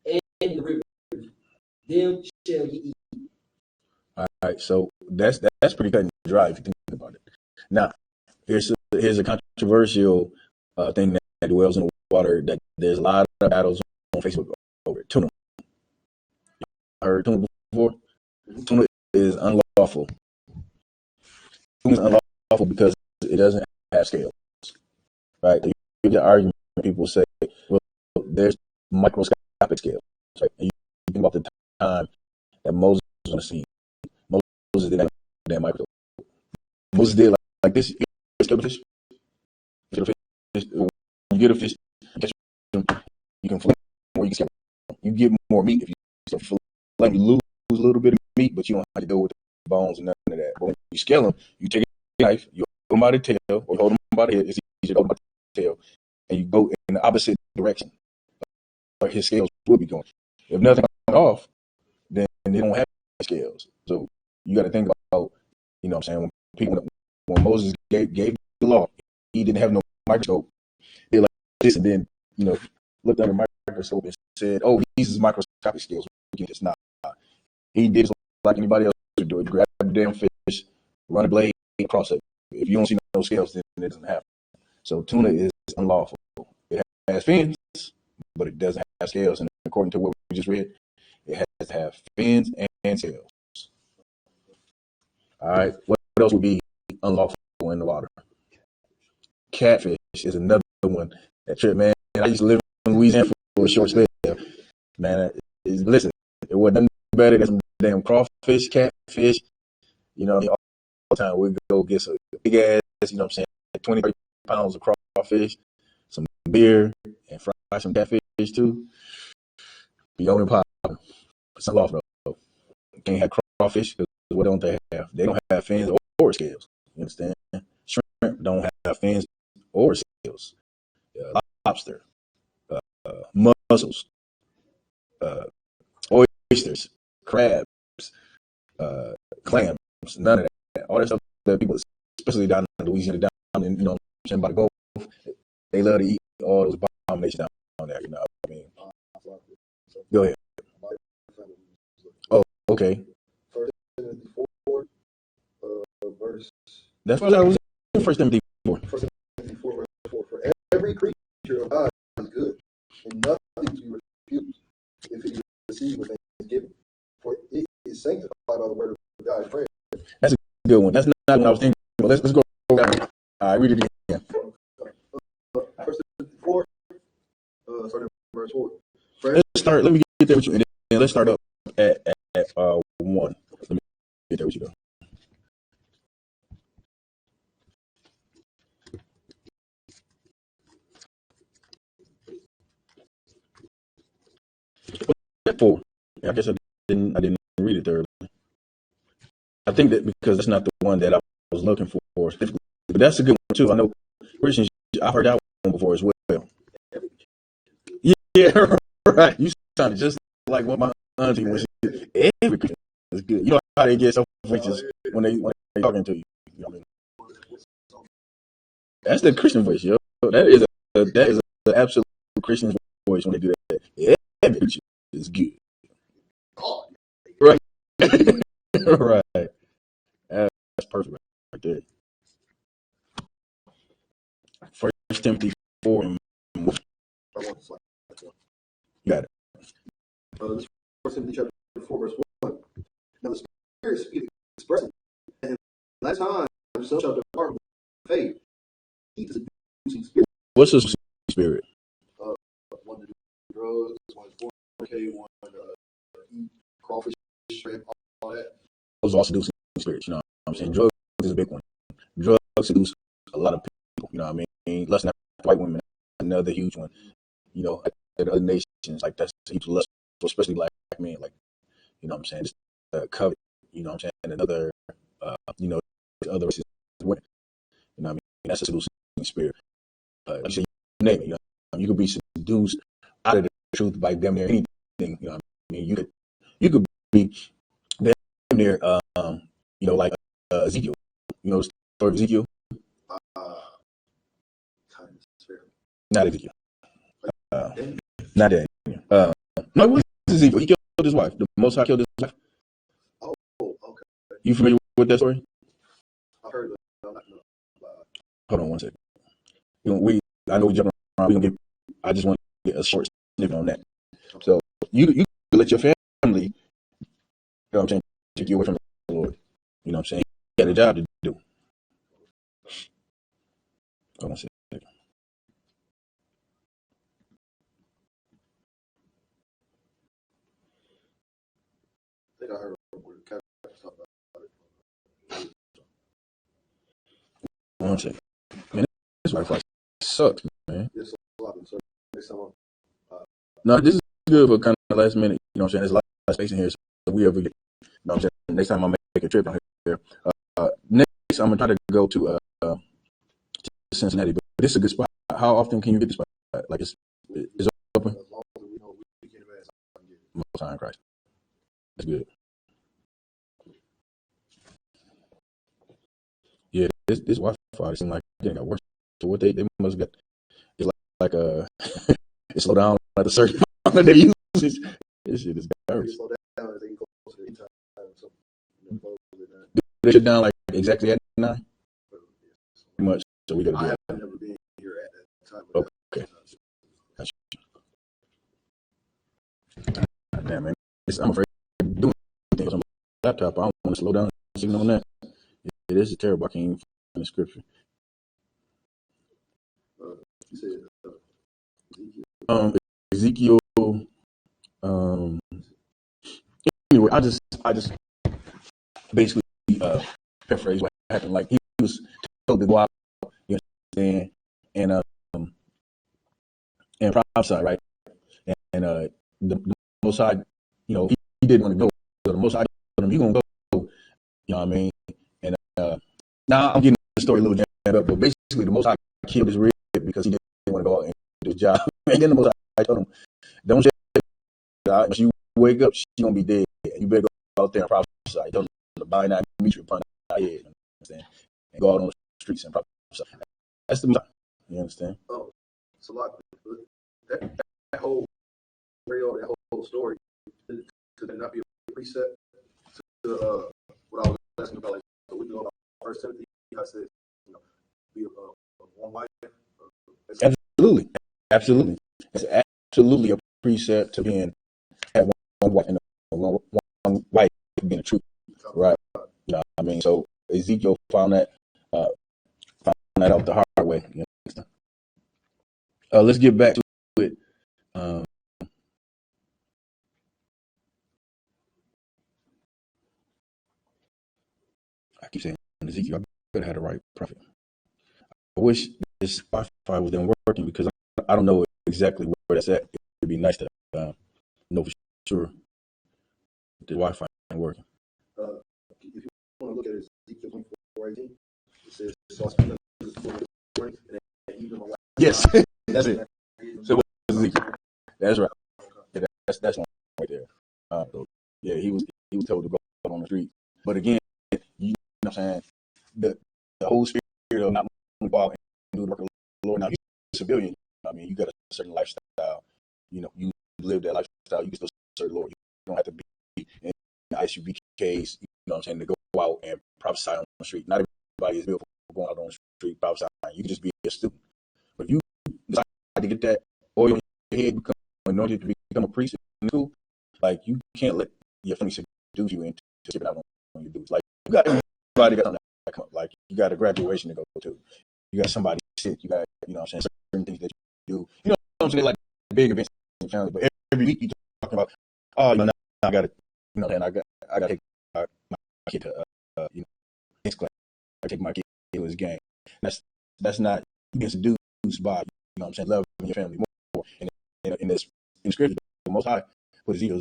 and in the rivers, them shall ye eat. All right, so that's pretty cut and dry if you think about it. Now, here's a controversial thing that dwells in the water that there's a lot of battles on Facebook over it. Tuna. I heard tuna before. Tuna is unlawful. Tuna is unlawful because it doesn't have scales, right? You get the argument. People say, well, there's microscopic scales, right? And you think about the time that Moses was on the sea. Moses did that microscope. Moses did like this. You get a fish. You get a fish. You catch them. You can flip or you can scale them. You get more meat if you start filleting. You lose a little bit of meat, but you don't have to go with the bones and none of that. But when you scale them, you take a knife, you hold them by the tail, or you hold them by the head. It's easier to hold them by the tail, and you go in the opposite direction. Like his scales will be going. If nothing comes off, then they don't have scales. So you got to think about, you know what I'm saying, when Moses gave the law, he didn't have no microscope. They like this, and then, you know, looked under the microscope and said, oh, these is microscopic scales. It's not. He did like anybody else would do it. Grab a damn fish, run a blade across it. If you don't see no scales, then it doesn't happen. So tuna is unlawful. It has fins, but it doesn't have scales. And according to what we just read, it has to have fins and scales. All right. What else would be unlawful in the water? Catfish is another one that trip, man. I used to live in Louisiana for a short spell. Man, listen, it wasn't better than some damn crawfish, catfish. You know, all the time we go get some big ass, you know what I'm saying, 20, 30 pounds of crawfish, some beer, and fry some catfish too. Be on and pop. Some off though. Can't have crawfish because what don't they have? They don't have fins or scales. You understand? Shrimp don't have fins or scales. Lobster, mussels, uh, oysters, crabs, clams, none of that. All that stuff that people, especially down in Louisiana, down in, you know, by the Gulf, they love to eat all those abominations down there. You know, I mean, go ahead. Oh, okay. Verse. That's what I was in First Timothy 4. First Timothy 4, verse 4. For every creature of God is good, and nothing to refuse if it is received with thanksgiving. For it is sanctified by the word of God. Prayer. That's a good one. That's not what I was thinking. But let's go down. All right, read it again. First Timothy 4, starting verse 4. Let's start. Let me get there with you, and then let's start up at 1. Let me get there with you though. At 4. I guess I didn't read it thoroughly. I think that because that's not the one that I was looking for specifically, but that's a good one too. I know Christians. I've heard that one before as well. Yeah, right. You sounded just like what my auntie was. Every Christian is good. You know how they get so righteous when they talking to you. You know what I mean? That's the Christian voice, yo. That is the absolute Christian voice when they do that. Every Christian is good. Right. Right. That's perfect right there. First Timothy 4. You got it. This First Timothy chapter 4, verse 1. Now the Spirit speaks expressly, and that time some shall depart from faith. He is a seducing spirit. What's the spirit? One to do drugs, one to fornicate, one to eat crawfish, shrimp, all that. Those are all seducing spirits. You know what I'm saying? Drugs is a big one. Drugs seduce a lot of people. You know what I mean? Lust after white women, another huge one. You know, at other nations, like that's a huge lust, especially black men. Like, you know what I'm saying? Just covet. You know what I'm saying? And another, you know, other races, women. You know what I mean? That's a seducing spirit. Like you say, you name it. You know, you could be seduced out of the truth by damn near anything. You know what I mean? You could be damn near, you know, like Ezekiel. You know the story of Ezekiel? Not Ezekiel. Not that. No, it was Ezekiel. He killed his wife. The Most High killed his wife. Oh, okay. You familiar with that story? I heard that. Hold on one second. I know we jumping around. We gonna get. I just want to get a short snippet on that. So you let your family, you know what I'm saying, take you away from the Lord. You know what I'm saying? You got a job to do. Hold on a second. I think I heard where the captain talk about it. One second. Man, this Wi-Fi sucks, man. Yes, a lot. So next time, No, this is good for kind of last minute. You know what I'm saying? There's a lot of space in here, so if we ever get. You know what I'm saying? Next time I make a trip down here. Next, I'm gonna try to go to Cincinnati, but this is a good spot. How often can you get this spot? Like it's open. as long as we know we can advance, I can get it. Most time, Christ. That's good. Yeah, this Wi-Fi seems like it got worse. So what they must get is like it slow down at a certain amount they use. This shit is garbage. Slow down as they get closer to the time. So, They shut down like exactly at 9. Pretty much. So we gotta do I it. have never been here at that time. Okay. Damn, man. I'm afraid of doing things on my laptop. I don't want to slow down the signal on that. It is terrible. I can't even find the scripture. You said Ezekiel. Anyway, I just basically paraphrase what happened. Like he was told to go out, you understand, and prophesy, right? The Most High, he didn't want to go. So the Most High told him, "You gonna go?" You know what I mean? And now I'm getting the story a little jammed up, but basically the Most High killed his rib because he didn't want to go out and do his job. And then the Most High told him, "Don't when you wake up, she's gonna be dead. You better go out there and prophesy. Don't bind that meet you upon thy head, you understand? And go out on the streets and prophesy." That's the Most High. You understand? Oh, it's a lot. That whole scenario, that whole story, could there not be a precept to what I was asking about? Like, so we know about First Timothy. I said, be a one wife. Absolutely, absolutely. It's absolutely a precept to have one wife and one wife being a truth, right? You know what I mean? So Ezekiel found that out the hard way. You know? Let's get back to it. I keep saying Ezekiel. I better have the right prophet. I wish this Wi-Fi was then working because I don't know exactly where that's at. It'd be nice to know for sure the Wi-Fi ain't working. If you want to look at it, Ezekiel 24:18, it says, "So I speak unto the strength, and even my wife." Yes, that's it. So it was Ezekiel. That's right. Yeah, that's one right there. So, yeah, he was told to go out on the street, but again, you know what I'm saying, the whole spirit of not moving out and do the work of the Lord. Now you're a civilian. I mean, you got a certain lifestyle. You live that lifestyle. You can still serve the Lord. You don't have to be in the ISUPKs. You know what I'm saying, to go out and prophesy on the street. Not everybody is built for going out on the street prophesying. You can just be a student. But if you decide to get that oil in your head, become anointed to become a priest in school, like you can't let your family seduce you into skipping out on your dudes. Like you got everybody got something that come. Like you got a graduation to go to. You got somebody sick. You got what I'm saying, certain things that you do. You know what I'm saying, like big events in family. But every week you talking about, oh, now I got to, and I got to take my kid to next class. I take my kid to his game. That's not being seduced by what I'm saying, loving your family more. And in this in scripture, the Most High put Ezekiel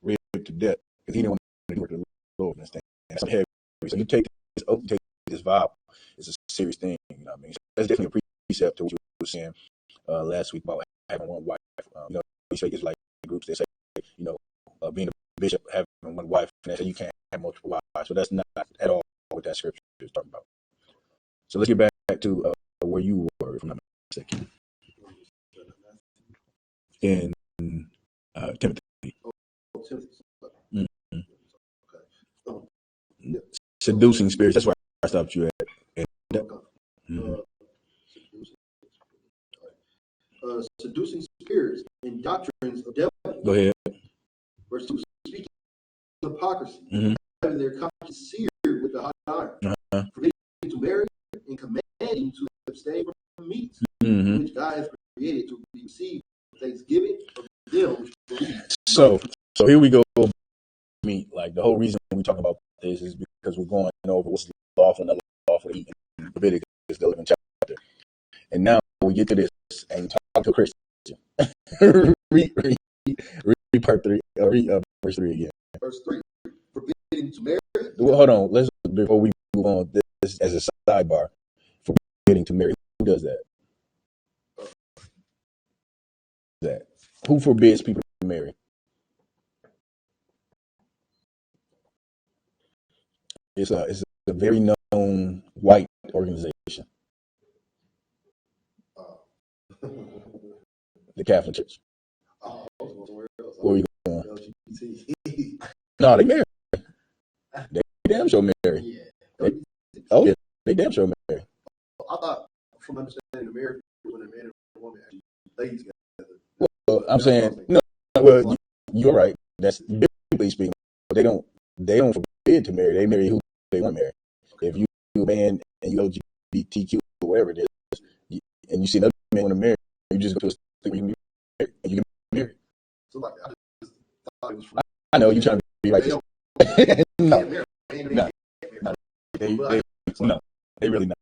ribbed to death because he didn't want to do it to the Lord. Understand? That's something heavy. So you take this oath, you take this vow. It's a serious thing. You know what I mean? So that's definitely a precept to what you were saying last week about having one wife. We say it's like groups that say, being a bishop, having one wife, and they say you can't have multiple wives. So that's not at all what that scripture is talking about. So let's get back to where you were, if I'm not mistaken, in Timothy. Mm-hmm. Seducing spirits. That's where I stopped you at. Mm-hmm. Seducing spirits and doctrines of devils. Go ahead. Verse 2, speaking of hypocrisy, Mm-hmm. having their conscience seared with the hot iron, forbidding to marry and commanding to abstain from meats, which God has created to be received with thanksgiving of them which believe. So here we go. Meat. Like the whole reason we talk about this is because we're going over what's lawful and unlawful to eat in Leviticus, the 11th chapter. And now we get to this and talk to a Christian. read part 3, verse 3 again. Verse 3, forbidding to marry. Well, hold on. Let's, before we move on, this as a sidebar, forbidding to marry. Who does that? Who forbids people to marry? It's a very known white organization, the Catholic Church. Where are you going? No, they marry. They damn sure marry. Yeah, they damn sure marry. I thought, from understanding, the marriage when a man and a woman actually lay together. Well, I'm saying no. Well, you're right. That's biblically speaking. But they don't forbid to marry. They marry who they want to marry. If you a man and you LGBTQ or whatever it is, and you see another man want to marry, you just go to a state where you can be married and you can be married. So like, I just thought it was. I know you're trying to be like this. No, America, no, no, they really not.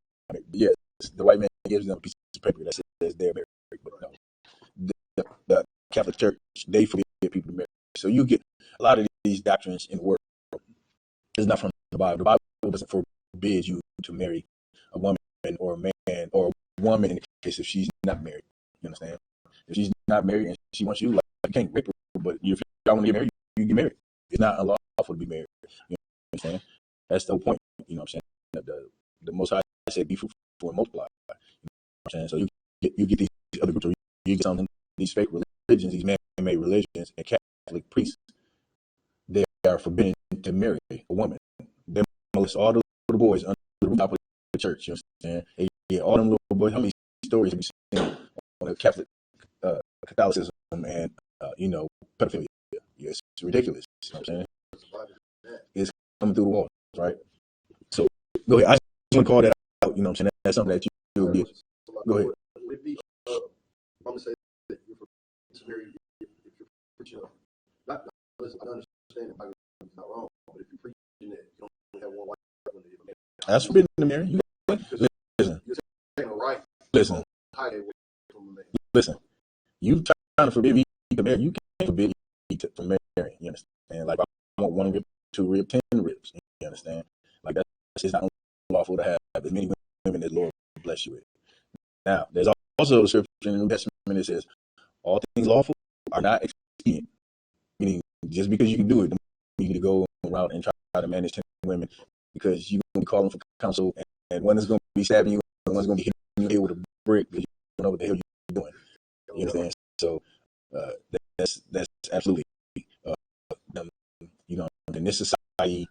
Yes, the white man gives them a piece of paper that says they're married, but no, the Catholic Church, they forbid people to marry. So you get a lot of these doctrines in the world. It's not from the Bible. The Bible doesn't forbid you to marry a woman or a man or a woman in the case if she's not married. You understand? If she's not married and she wants you, like, you can't rape her, but if y'all want to get married, you get married. It's not unlawful to be married. You understand? That's the whole point. You know what I'm saying? The Most High said, "Be fruitful and multiply." You know what I'm saying? So you get these other groups, or you get some these fake religions, these man-made religions, and Catholic priests. They are forbidden to marry a woman. They molest all the little boys under the roof of the church. You understand? They get all them little boys. How many stories have you seen on the Catholic Catholicism and pedophilia? Yeah, it's ridiculous. You know what I'm saying? It's coming through the walls, right? So go ahead. I just want to call that out. You know what I'm saying? That's something that you get. Go ahead. I'm gonna say that if you're preaching, not listen, I understand that it's not wrong, but if you're preaching that you don't have one wife, that's forbidden to marry. You listen. You're saying a right. Listen. Listen. You trying to forbid me to marry? You can't forbid me from marrying. You understand? Like, I want 1 rib, 2 ribs, 10 ribs. You understand? Like, that's it's not lawful to have as many women as Lord bless you with. Now, there's also a scripture in the New Testament that says all things lawful are not expedient. Meaning, just because you can do it, you need to go around and try to manage 10 women because you're going to be calling for counsel, and one is going to be stabbing you, and one's going to be hitting you with a brick because you don't know what the hell you're doing. You understand? So that's absolutely, in this society,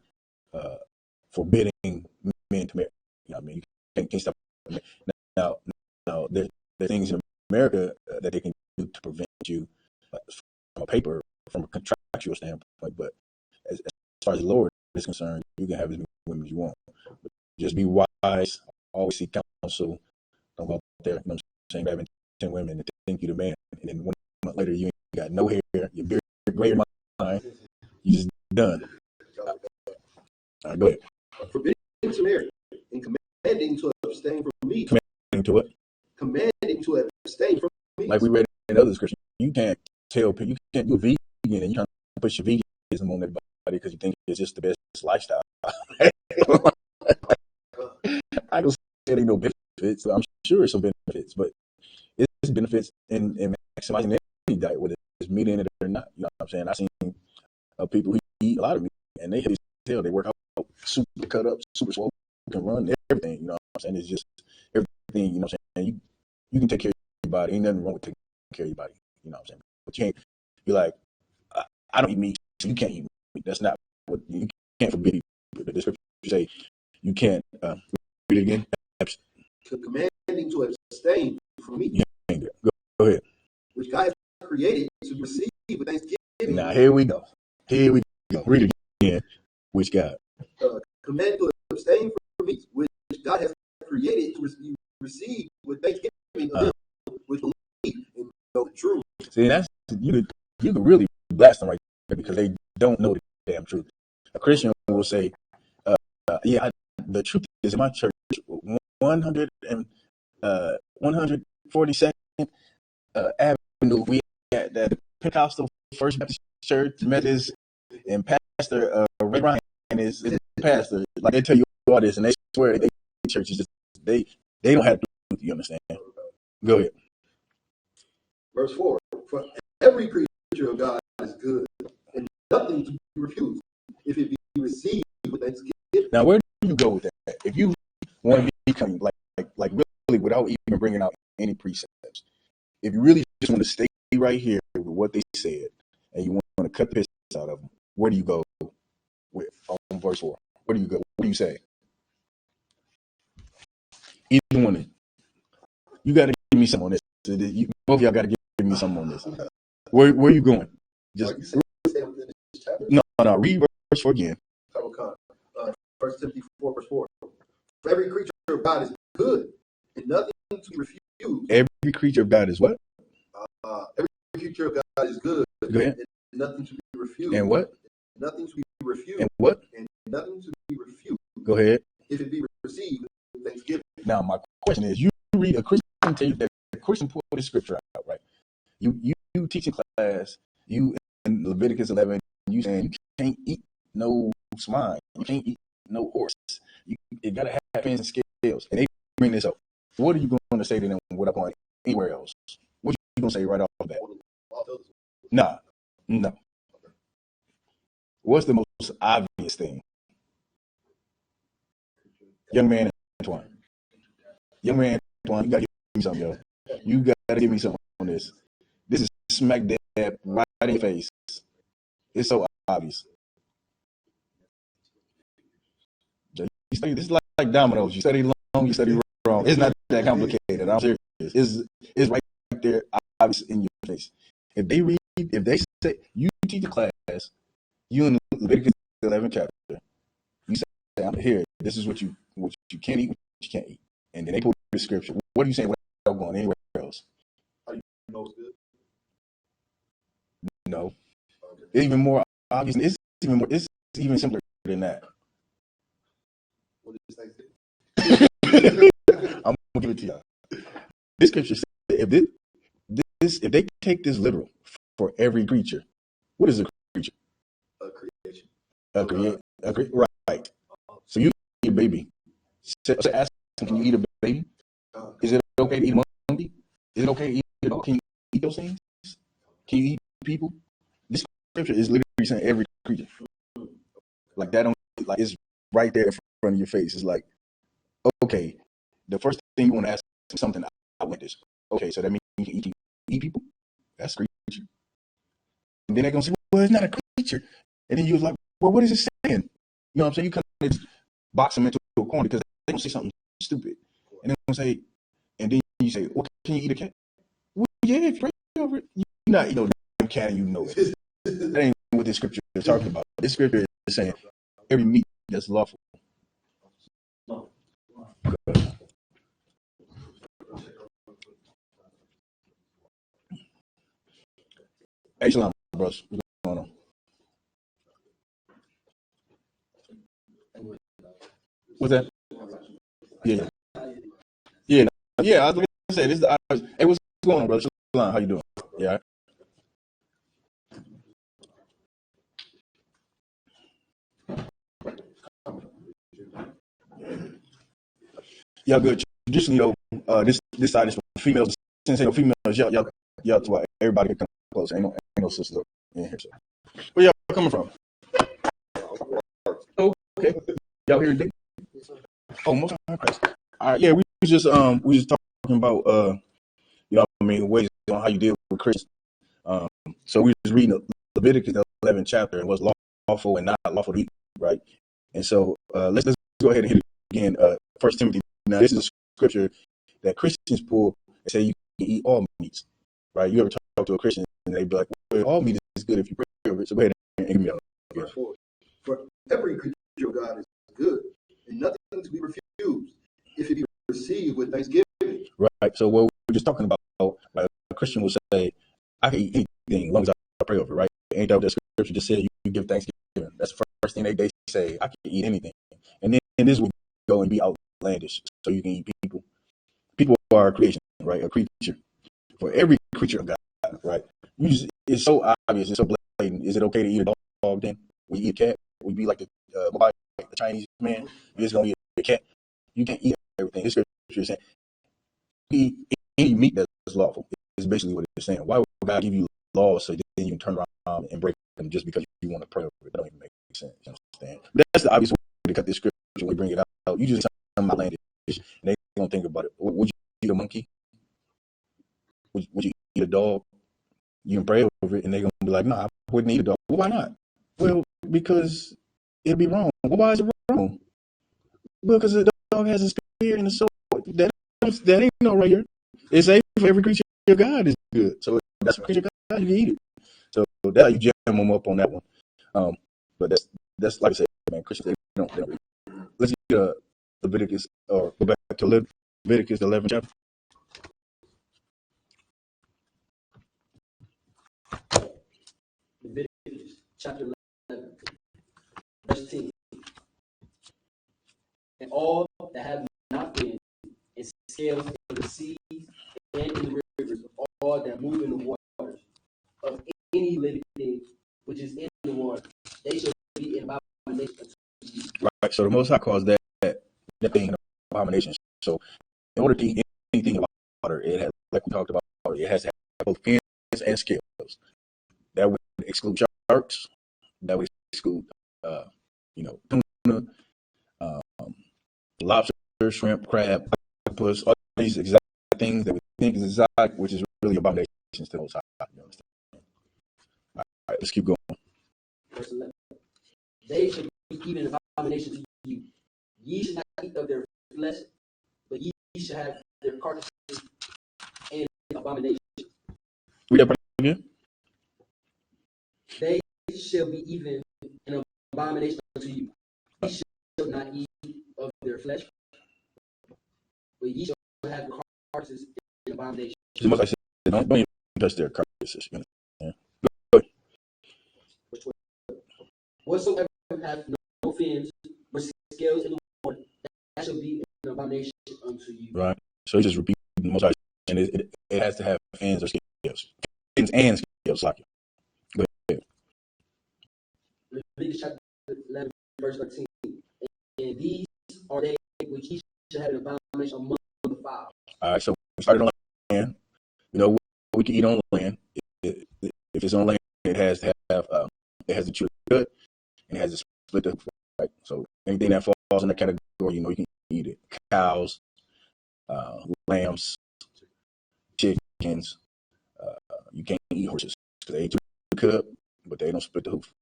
forbidding men to marry. You know what I mean? You can't stop. Now, there are things in America that they can do to prevent you from a paper, from a contractual standpoint. But as far as the Lord is concerned, you can have as many women as you want. But just be wise. Always seek counsel. Don't go out there, you know what I'm saying, grabbing 10 women and think you're the man. And then 1 month later, you ain't got no hair, your beard gray in mind, you just done. All right, go ahead. Forbidding to marry and commanding to abstain from meat. Commanding to what? Commanding to abstain from meat. Like we read in other scriptures, you can't tell people, you can't do a vegan and you're trying to push your veganism on everybody because you think it's just the best lifestyle. I don't say there ain't no benefits. I'm sure it's some benefits, but it's benefits in maximizing any diet, whether it's meat in it or not. You know what I'm saying? I've seen people who eat a lot of meat and they heavy as hell. They work out super cut up, super swole, can run everything. You know what I'm saying? It's just everything. You know what I'm saying? You can take care of your body. Ain't nothing wrong with taking care of your body. You know what I'm saying? But you can't be like, I don't eat meat, so you can't eat meat. That's not what you can't forbid. The scripture say you can't. Read it again. Commanding to abstain from meat. Yeah, go ahead. Which God has created to receive with thanksgiving. Now here we go. Read it again. Which God? Commanding to abstain from meat, which God has created to receive with thanksgiving of them which believe and know the truth. See, that's you can really blast them right there because they don't know the damn truth. A Christian will say, the truth is in my church, 142nd Avenue. We at the Pentecostal First Baptist Church, Methodist, and Pastor Ray Ryan is the pastor. Like, they tell you all this, and they swear they churches just they don't have truth. You understand? Go ahead. Verse 4: For every creature of God is good, and nothing to be refused, if it be received with thanksgiving. Now, where do you go with that? If you want to become like really without even bringing out any precepts, if you really just want to stay right here with what they said, and you want to cut the piss out of them, where do you go with on verse 4? Where do you go? What do you say? Either one. You got to give me some on this. Both of y'all got to give me some on this. Where are you going? Just no. Read verse 4 again. 1 Timothy 4 verse 4. For every creature of God is good, and nothing to be refused. Every creature of God is what? Every creature of God is good, Go ahead. And nothing to be refused. And what? Nothing to be refused. refused. And what? And nothing to be refused. Go ahead. If it be received with thanksgiving. Now, my question is, you read a Christian tell you that a Christian pull this scripture out, right? You teaching class, you in Leviticus 11, you saying you can't eat no swine, you can't eat no horse. You gotta have hands and scales. And they bring this up. What are you going to say to them without going anywhere else? What are you going to say right off the bat? Nah, no. What's the most obvious thing? Young man Antoine. Young man Antoine, you gotta give me something, yo. You gotta give me something on this. This is smack dab right in your face. It's so obvious. You study, this is like dominoes. You study long, you study wrong. It's not that complicated. I'm serious. It's right there, obvious in your face. If they say you teach the class, you in Leviticus 11 chapter, you say, I'm here. This is what you can't eat, what you can't eat, and then they put the scripture. What are you saying without going anywhere else? How do you know it's good? No, it's even more obvious. It's even simpler than that. What is Thanksgiving? I'm gonna give it to y'all. This scripture says if they take this literal for every creature, what is a creature? A creation. Right. So you eat a baby. So ask him, can you eat a baby? Is it okay to eat a monkey? Is it okay to eat a dog? Can you eat those things? Can you eat people? This scripture is literally saying every creature. Like that don't like it's right there in front of your face. It's like, okay, the first thing you want to ask is something I went this. Okay, so that means you can eat people? That's a creature. And then they're gonna say, well, it's not a creature. And then you was like, well, what is it saying? You know what I'm saying? You kind of box them into a corner because they're gonna say something stupid. And they're gonna say, and then you say, well, can you eat a cat? Well, yeah, if you're right over it, you're not eating no cat and you know it. That ain't what this scripture is talking about. This scripture is saying every meat that's lawful. Hey, shalom, bros. What's going on? What's that? Yeah. I was gonna say this. Hey, what's going on, brother? Shalom, how you doing? Yeah. Y'all good. Traditionally, though, this side is for females. Since ain't no females, y'all to what? Everybody can come close. Ain't no sister in here. So. Where y'all coming from? Oh, okay. Y'all here today? Oh, most high Christ. All right. Yeah, we just talking about ways on how you deal with Christians. So we was reading Leviticus 11 chapter and what's lawful and not lawful to eat, right? And so let's go ahead and hit it again. 1 Timothy. Now this is a scripture that Christians pull and say you can eat all meats, right? You ever talk to a Christian and they be like, well, all meat is good if you pray over it. So go ahead and give me that. Verse 4. For every creature of God is good, and nothing to be refused if it be received with thanksgiving. Right. So what we're just talking about, like a Christian will say, I can eat anything as long as I pray over it, right? Ain't that what that scripture just said? You give thanksgiving. That's the first thing they say. I can eat anything. And then this will go and be outlandish. So you can eat people. People are a creation, right? A creature. For every creature of God, right? It's so obvious. It's so blatant. Is it okay to eat a dog then? We eat a cat? We be like the Chinese man? You're just going to eat a cat? You can't eat everything. This scripture is saying, eat any meat that's lawful. Is basically what it's saying. Why would God give you laws so then you can turn around and break them just because you want to pray over it? That don't even make sense. You understand? But that's the obvious way to cut this scripture when we bring it out. You just say something outlandish, and they don't think about it. Would you eat a monkey? Would you eat a dog? You can pray over it, and they're gonna be like, "No, I wouldn't eat a dog." Well, why not? Well, because it'd be wrong. Well, why is it wrong? Well, because the dog has a spirit and a soul. That ain't no right here. It's safe for every creature of God is good. So that's a creature of God, you can eat it. So that you jam them up on that one. But that's like I said, man. Christians they don't read. Let's get Leviticus or go back to Leviticus 11 chapter. Leviticus chapter 11. scales in the seas and in the rivers of all that move in the waters, of any living thing which is in the water. They shall be an abomination unto you. Right. So the Most High calls that thing an abomination. So in order to eat anything in water, it has, like we talked about, it has to have both fins and scales. That would exclude sharks. That would exclude, tuna, um, lobster, shrimp, crab, octopus, all these exotic things that we think is exotic, which is really abominations to the Most High. You understand? All right, let's keep going. Verse 11. They shall be even an abomination to you. Ye shall not eat of their flesh, but ye shall have their carcasses and abomination. Read that part again. They shall be even an abomination unto you. Ye shall not eat of their flesh, but ye shall have their carcasses and abomination. So much I said, don't even touch their carcasses. You understand? Go ahead. Whatsoever hath no fins, but scales in the water, that shall be an abomination unto you. Right. So he's just repeating the Most High, and it has to have fins or scales. Fins and scales, like it. Go ahead. Leviticus chapter 11, verse 13. And these are they which ye shall have an abomination among the fowl. All right. So we started on land. You know what we can eat on land. If it's on land, it has to have it has to chew the gut and it has to split the hoof, right? So anything that falls in the category, you can eat it. Cows, lambs, chickens. You can't eat horses because they chew the cud, but they don't split the hoof.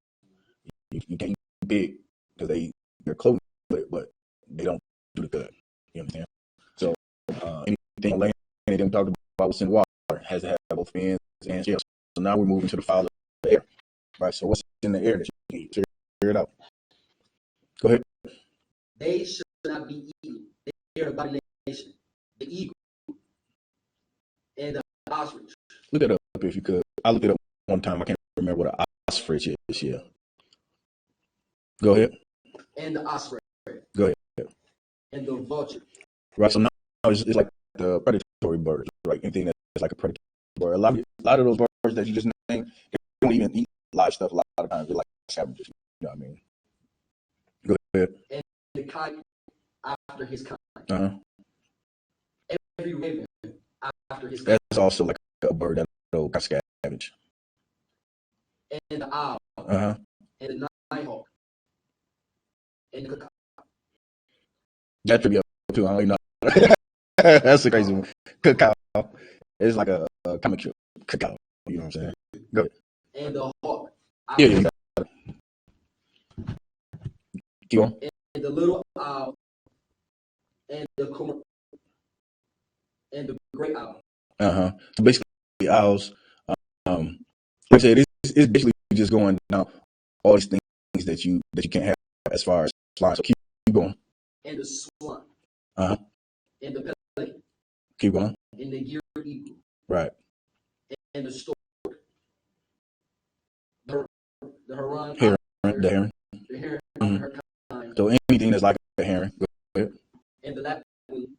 You can't eat pig because they're close with it, but they don't do the cud. You understand? So anything on land, anything we talked about what's in water has to have both fins and scales. So now we're moving to the fowl of the air, right? So what's in the air that you can eat? Figure it out. Go ahead. They shall not be eaten. They are an abomination. The eagle and the ostrich. Look it up if you could. I looked it up one time. I can't remember what an ostrich is. Yeah. Go ahead. And the osprey. Go ahead. And the vulture. Right. So now it's like the predatory birds, right? Anything that's like a predatory bird. A lot of those birds that you just named, they don't even eat live stuff. A lot of times they're like scavengers. You know what I mean? Go ahead. And the kite after his kind. Uh-huh. Every raven after his kind. That's also like a bird that'll scavenge. And the owl. Uh-huh. And the nighthawk. And the cuckoo. That should be up too. I don't even know. That's a crazy one. Cacao. It's like a comic strip. Cacao. You know what I'm saying? Go ahead. And the hawk. Yeah, you got it. Keep on. And the little owl. And the great owl. Uh-huh. So basically, owls, like I said, it's basically just going down all these things that you can't have as far as flying. So keep going. And the swan. Uh-huh. And the pelican. Keep going. And the geared eagle. Right. And the stork. The heron. Heron. The heron. The heron. Mm-hmm. Her kind. So anything that's like a heron. Go ahead. And the lapwing.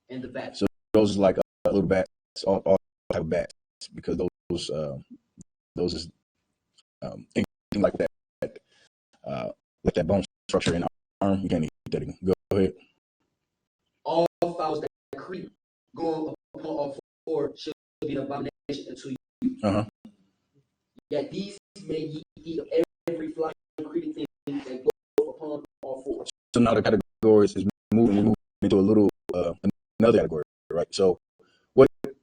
And the bat. So those are like little bats, all type of bats, because those is anything like that bone structure in the arm, you can't eat that again. Go ahead. All fowls that creep, going upon all four, shall be an abomination unto you. Uh-huh. Yet these may ye eat of every flying creeping thing that goes upon all four. So now the categories is moving into a little another category, right? So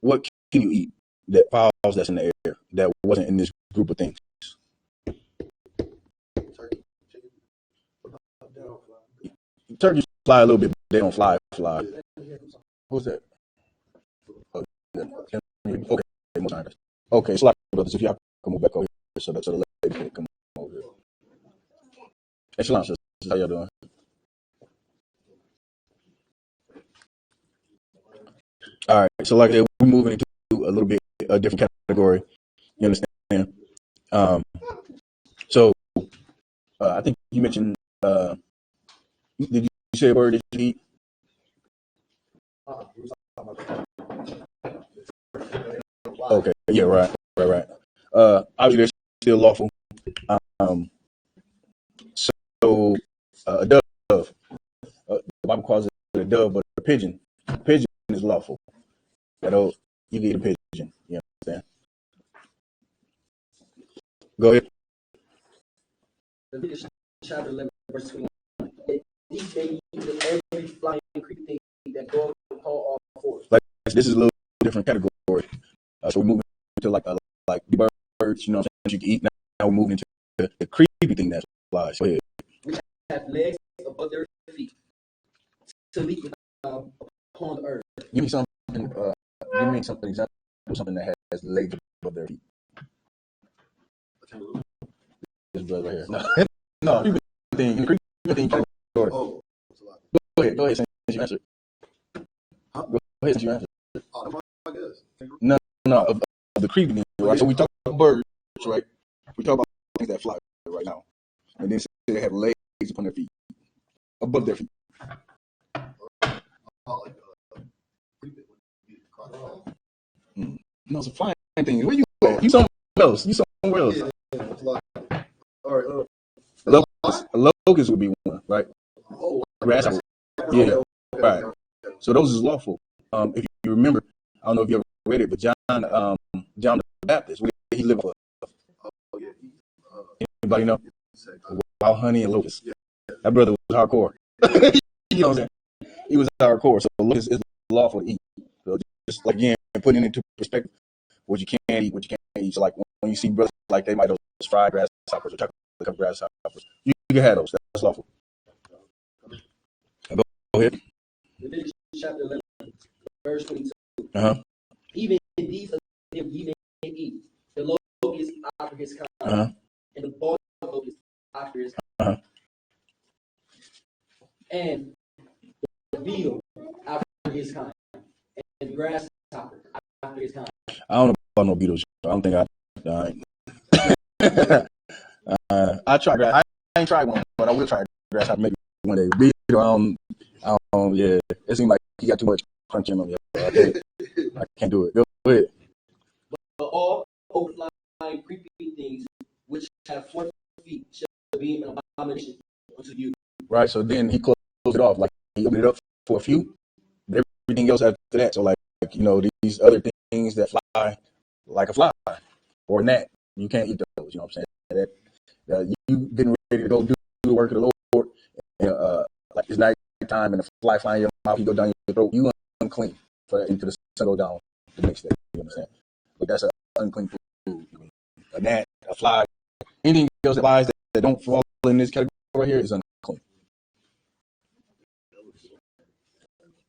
what can you eat that fowls that's in the air that wasn't in this group of things? Turkeys fly a little bit, but they don't fly. What's that? Okay, so like brothers, if y'all come move back over here so the lady can come over here. Hey, shalom, sisters. How y'all doing? All right, so like I said, we're moving into a little bit a different category. You understand? So I think you mentioned. Did you say a word that you eat? Okay, yeah, right. Obviously, they're still lawful. Um, so a dove, the Bible calls it a dove, but a pigeon. Pigeon is lawful. You know, you get a pigeon. You understand? Go ahead. Leviticus chapter 11, verse 21. These may eat every flying creeping thing that God will call all forth. Like this is a little different category. So we're moving into like the birds, you know, what I'm saying, you can eat. Now we're moving into the creepy thing that flies. Go ahead. Which have legs above their feet to leap upon the earth. Give me something. Give me something example of something that has legs above their feet. This brother right here. No, no. Creepy thing. Creepy thing category. Oh, Go ahead. Go ahead. Since you answered. huh? Go ahead. Since you answered. Oh, I guess. No. Of the creepy thing. Right. So we talk about birds, right? We talk about things that fly right now, and then say they have legs upon their feet, above their feet. Oh, like creeping when you crocodile. No, it's a flying thing. Where you at? You somewhere else. You somewhere else. Yeah, it's like, all right. A locust would be one, right? Oh, Grasshopper. Yeah. Right. So those is lawful. If you remember, I don't know if you ever read it, but John the Baptist, where did he live for? Oh, yeah. Anybody know? Wild honey and locust. That brother was hardcore. You know what I'm saying? He was hardcore. So locust is lawful to eat. So just like again, putting it into perspective, what you can eat, what you can't eat. So like when you see brothers like they might those fried grasshoppers or chocolate covered grasshoppers, you can have those. That's lawful. Go ahead. Leviticus chapter 11, verse 22. Uh-huh. Even these of them ye may eat. The locust after his kind, Uh-huh. and the bald locust after his kind, Uh-huh. and the beetle after his kind, and the grasshopper after his kind. I don't know about no beetles. I don't think I tried. I ain't tried one, but I will try grasshopper maybe one day. Beetle, I don't. Yeah, it seems like he got too much crunch in him. Yeah, I can't do it. Go ahead. But all overflying creeping things which have 4 feet shall be an abomination unto you. Right. So then he closed it off. Like he opened it up for a few, but everything else after that. So like you know these other things that fly like a fly or a gnat, you can't eat those. You know what I'm saying? You getting ready to go do the work of the Lord, and, like it's night time and the fly flying in your mouth, you go down your throat, you unclean for that until the sun go down the next day. You understand? But that's an unclean food. I mean, a gnat, a fly, anything else that flies that don't fall in this category right here is unclean.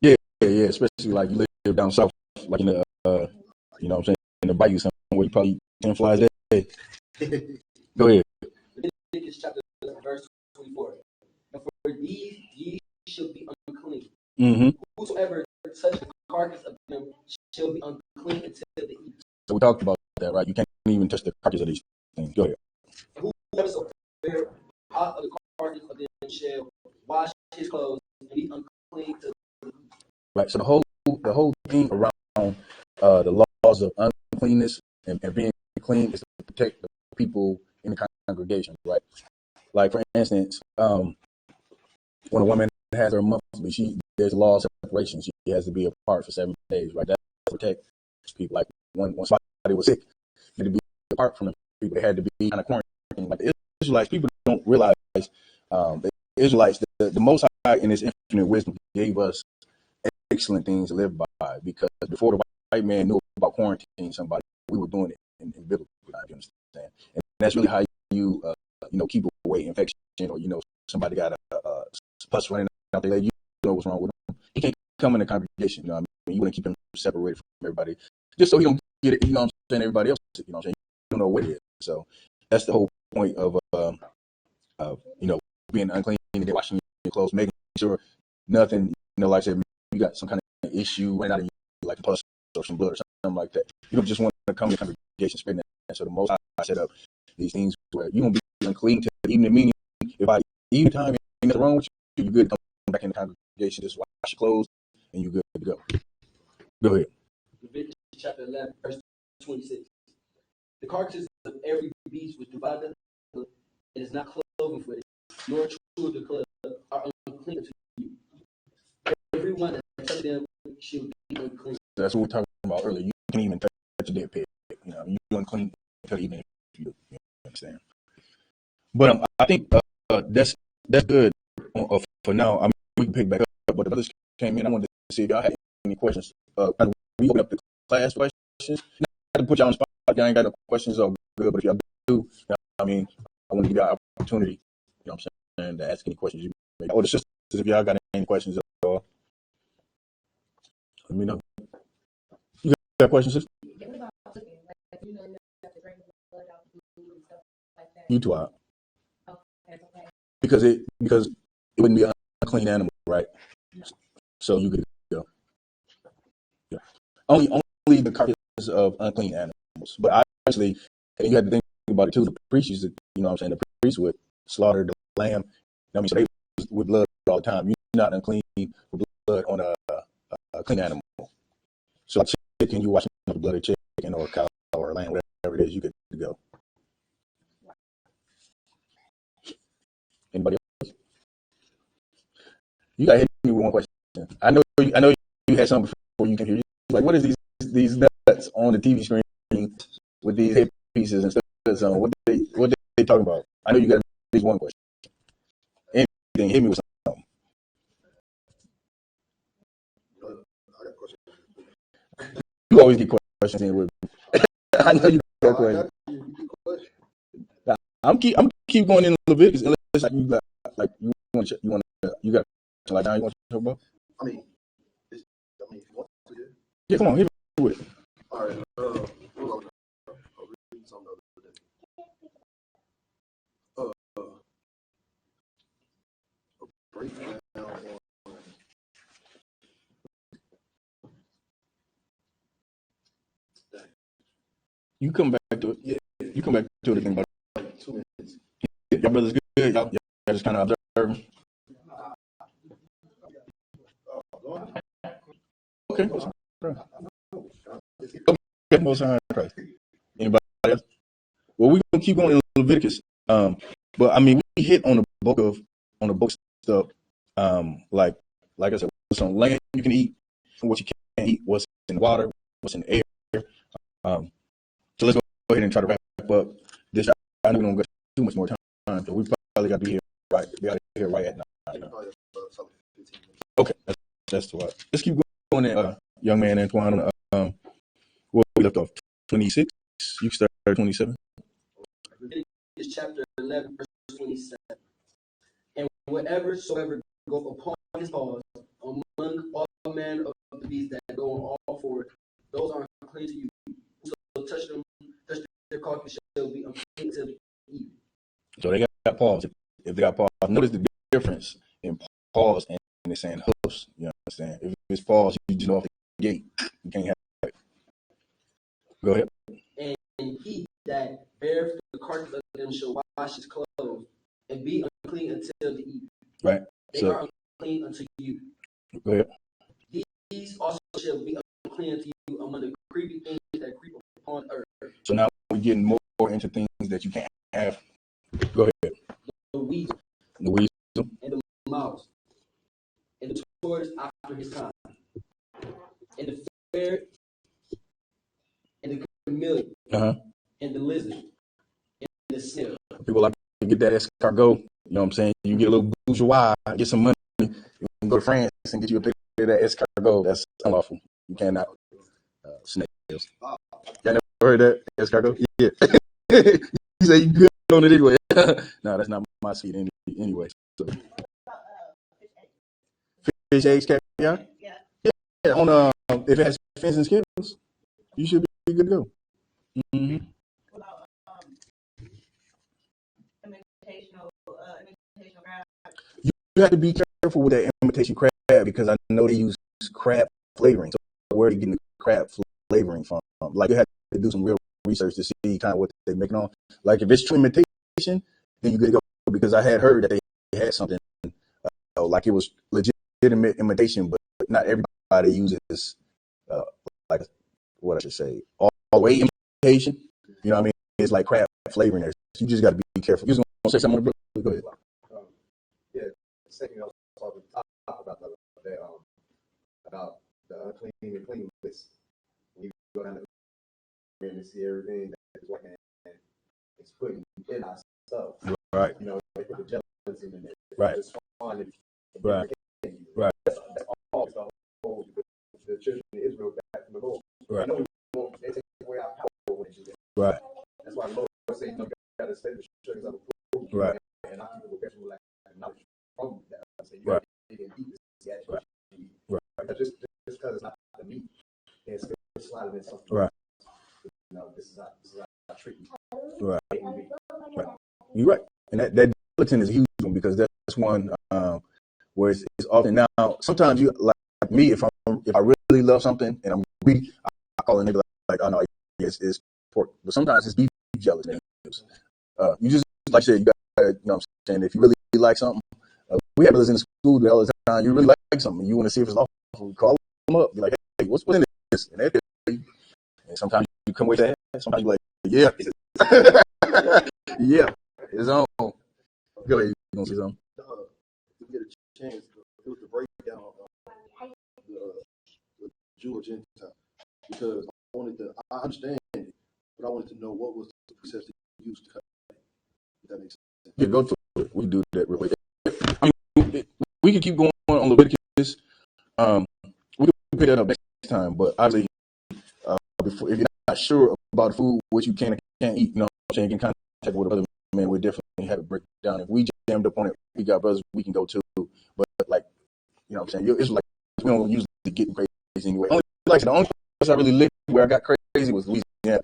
Yeah. Especially like you live down south, like in the, you know what I'm saying, in the bayou somewhere, you probably eat 10 flies a day. Go ahead. Leviticus chapter 11, verse 24. And for these ye shall be unclean. Mm-hmm. Whosoever touch the carcass of them shall be unclean until the evening. So we talked about that, right? You can't even touch the carcass of these things. Go ahead. Whoever so bear out of the carcass of them shall wash his clothes and be unclean to Right. So the whole thing around the laws of uncleanness and being clean is to protect the people in the congregation, right? Like for instance, when a woman has her monthly, there's laws of separation. She has to be apart for 7 days, right? That protect people. Like when somebody was sick, they had to be apart from the people. They had to be kind of quarantined. Like the Israelites, people don't realize the Israelites, the Most High in His infinite wisdom gave us excellent things to live by, because before the white man knew about quarantining somebody, we were doing it in biblical times. You understand? And that's really how you keep away infection, or somebody got a pus running out there, you know what's wrong with him. He can't come in the congregation. You know what I mean? You want to keep him separated from everybody, just so he don't get it. You know what I'm saying? Everybody else, you know what I'm saying? You don't know what it is. So that's the whole point of being unclean and then washing your clothes, making sure nothing, like I said, you got some kind of issue running out of you, like a pus or some blood or something like that. You don't just want to come to the congregation spend that. So the Most High set up these things where you won't be unclean to the evening meeting. If by evening time ain't nothing wrong with you, you're good to come back in the congregation, just wash your clothes, and you're good to go. Go ahead. Leviticus chapter 11, verse 26. The carcass of every beast which divided and is not cloven footed, nor true of the club, are unclean to you. Everyone that touches them shall be unclean. That's what we were talking about earlier. You can even touch a dead pig. You know, you unclean until even if you do. You understand? But I think that's good for now. I mean, we can pick back up. But the others came in. I wanted to see if y'all had any questions. We open up the class questions. Not to put y'all on the spot. Y'all ain't got no questions or good. But if y'all do, you know, I mean, I want to give y'all opportunity. You know what I'm saying? To ask any questions you may. Or the sisters, if y'all got any questions at all, let me know. You got questions, sister? Yeah, what about cooking? Like, you know, you have to bring the blood out the food and stuff like that. You too out. Okay. Because it wouldn't be an unclean animal, right? So you could go. Yeah. Only the carcass of unclean animals. But obviously, you have to think about it too. The priests, you know what I'm saying? The priests would slaughter the lamb. I mean, so they with blood all the time. You're not unclean with blood on a clean animal. So like chicken, you washing the blood of chicken or a cow or a lamb, whatever it is, you could go. Anybody else? You got to hit me with one question. I know you had something before you can hear. Like, what is these nuts on the TV screen with these hip pieces and stuff on? What they talking about? I know you got at least one question. Anything, hit me with something. I got a question. You always get questions in with me. I know you got questions. I'm keep going in Leviticus unless like you got like you got like now you want to talk about? I mean, if you want to, Yeah, come on, hit me with it. All right. Hold on. I'll read something the other day. A breakdown on. You come back to it. Yeah. You come back to it again, but Like 2 minutes. y'all brothers good. Y'all just kind of observe. Okay. Okay, most high Christ. Anybody else? Well, we're gonna keep going in Leviticus. But I mean, we hit on the bulk stuff. Like I said, what's on land you can eat, and what you can't eat, what's in water, what's in the air. So let's go ahead and try to wrap up this. I know we don't get too much more time, so we probably got to be here right at 9. Okay, that's what. Let's keep going. There, young man Antoine. What we left off 26. You start 27. Leviticus chapter 11, verse 27. And whatever soever go upon his paws among all manner of the beasts that go on all four, those are unclean to you. So touch their carcass shall be unclean until the evening. So they got paws. If they got paws, notice the difference in paws and they're saying hoofs. You understand? If it's paws, you just know off the gate. You can't have it. Go ahead. And he that beareth the carcass of them shall wash his clothes and be unclean until the evening. Right. They are unclean unto you. Go ahead. These also shall be unclean unto you among the creepy things that creep upon earth. So now we're getting more into things that you can't have. Go ahead. The weasel. The weasel. And the mouse. And the tortoise after his kind. And the ferret. And the chameleon. And the lizard. And the snail. People like to get that escargot. You know what I'm saying? You get a little bourgeois, get some money, you can go to France and get you a picture of that escargot. That's unlawful. You cannot snails. Y'all never heard that escargot? Yeah. You say you good on it anyway. No, that's not my seat anyway. So. Fish eggs, caviar? Yeah. On if it has fins and scales, you should be good to go. Mm-hmm. You have to be careful with that imitation crab because I know they use crab flavoring. So where are you getting the crab flavoring from? Like you have to do some real research to see kind of what they're making on. Like if it's true imitation, then you good to go. Because I had heard that they had something like it was legitimate imitation, but not everybody uses uh, like what I should say, all the way imitation. You know what I mean? It's like crab flavoring there. So you just got to be careful. You just want to say something, bro? Go ahead. Yeah, the second I was talking about about the unclean and clean list. When you go down the and see everything that is working and it's putting in our stuff. Right. You know, they put the gelatin in there. Right. It's fun and Right. Right. That's all the whole the children of Israel back from the Lord. Right. I know they take away our power when they do that. Right. That's why the Lord says, you know, you got to stay the sugars of the food. Right. And our people will get like knowledge from that. So you Right. got to eat this. Right. Right. But just because it's not the meat, it's sliding in something. Right. You know, this is our treatment. Right. Right. You're right. And that gelatin is a huge one because that's one where it's often now. Sometimes you like me if I really love something and I'm greedy, I call a nigga like oh no, it's pork. But sometimes it's beef gelatin. You just like I said, you got you know what I'm saying. If you really like something, we have brothers in the school all the time. You really like something, you want to see if it's lawful. Call them up, be like, hey, what's in this? And they tell you. And sometimes you come with that. Sometimes you like, yeah, yeah, it's on. Go ahead, you gonna say something? To get a chance, it was the breakdown of the Jew or Gentile, because I understand it, but I wanted to know what was the process to use to cut it. If that makes sense. Yeah, go to it. We can do that real quick. I mean, we can keep going on Leviticus. We can pick that up next time, but obviously, before, if you're not sure about food, what you can and can't eat, you know what I'm saying, you can contact with a brother, man, we definitely have it break down. If we jammed up on it, we got brothers we can go to, but like, you know what I'm saying, it's like, we don't usually get crazy anyway. The only place I really lived where I got crazy was Louisiana,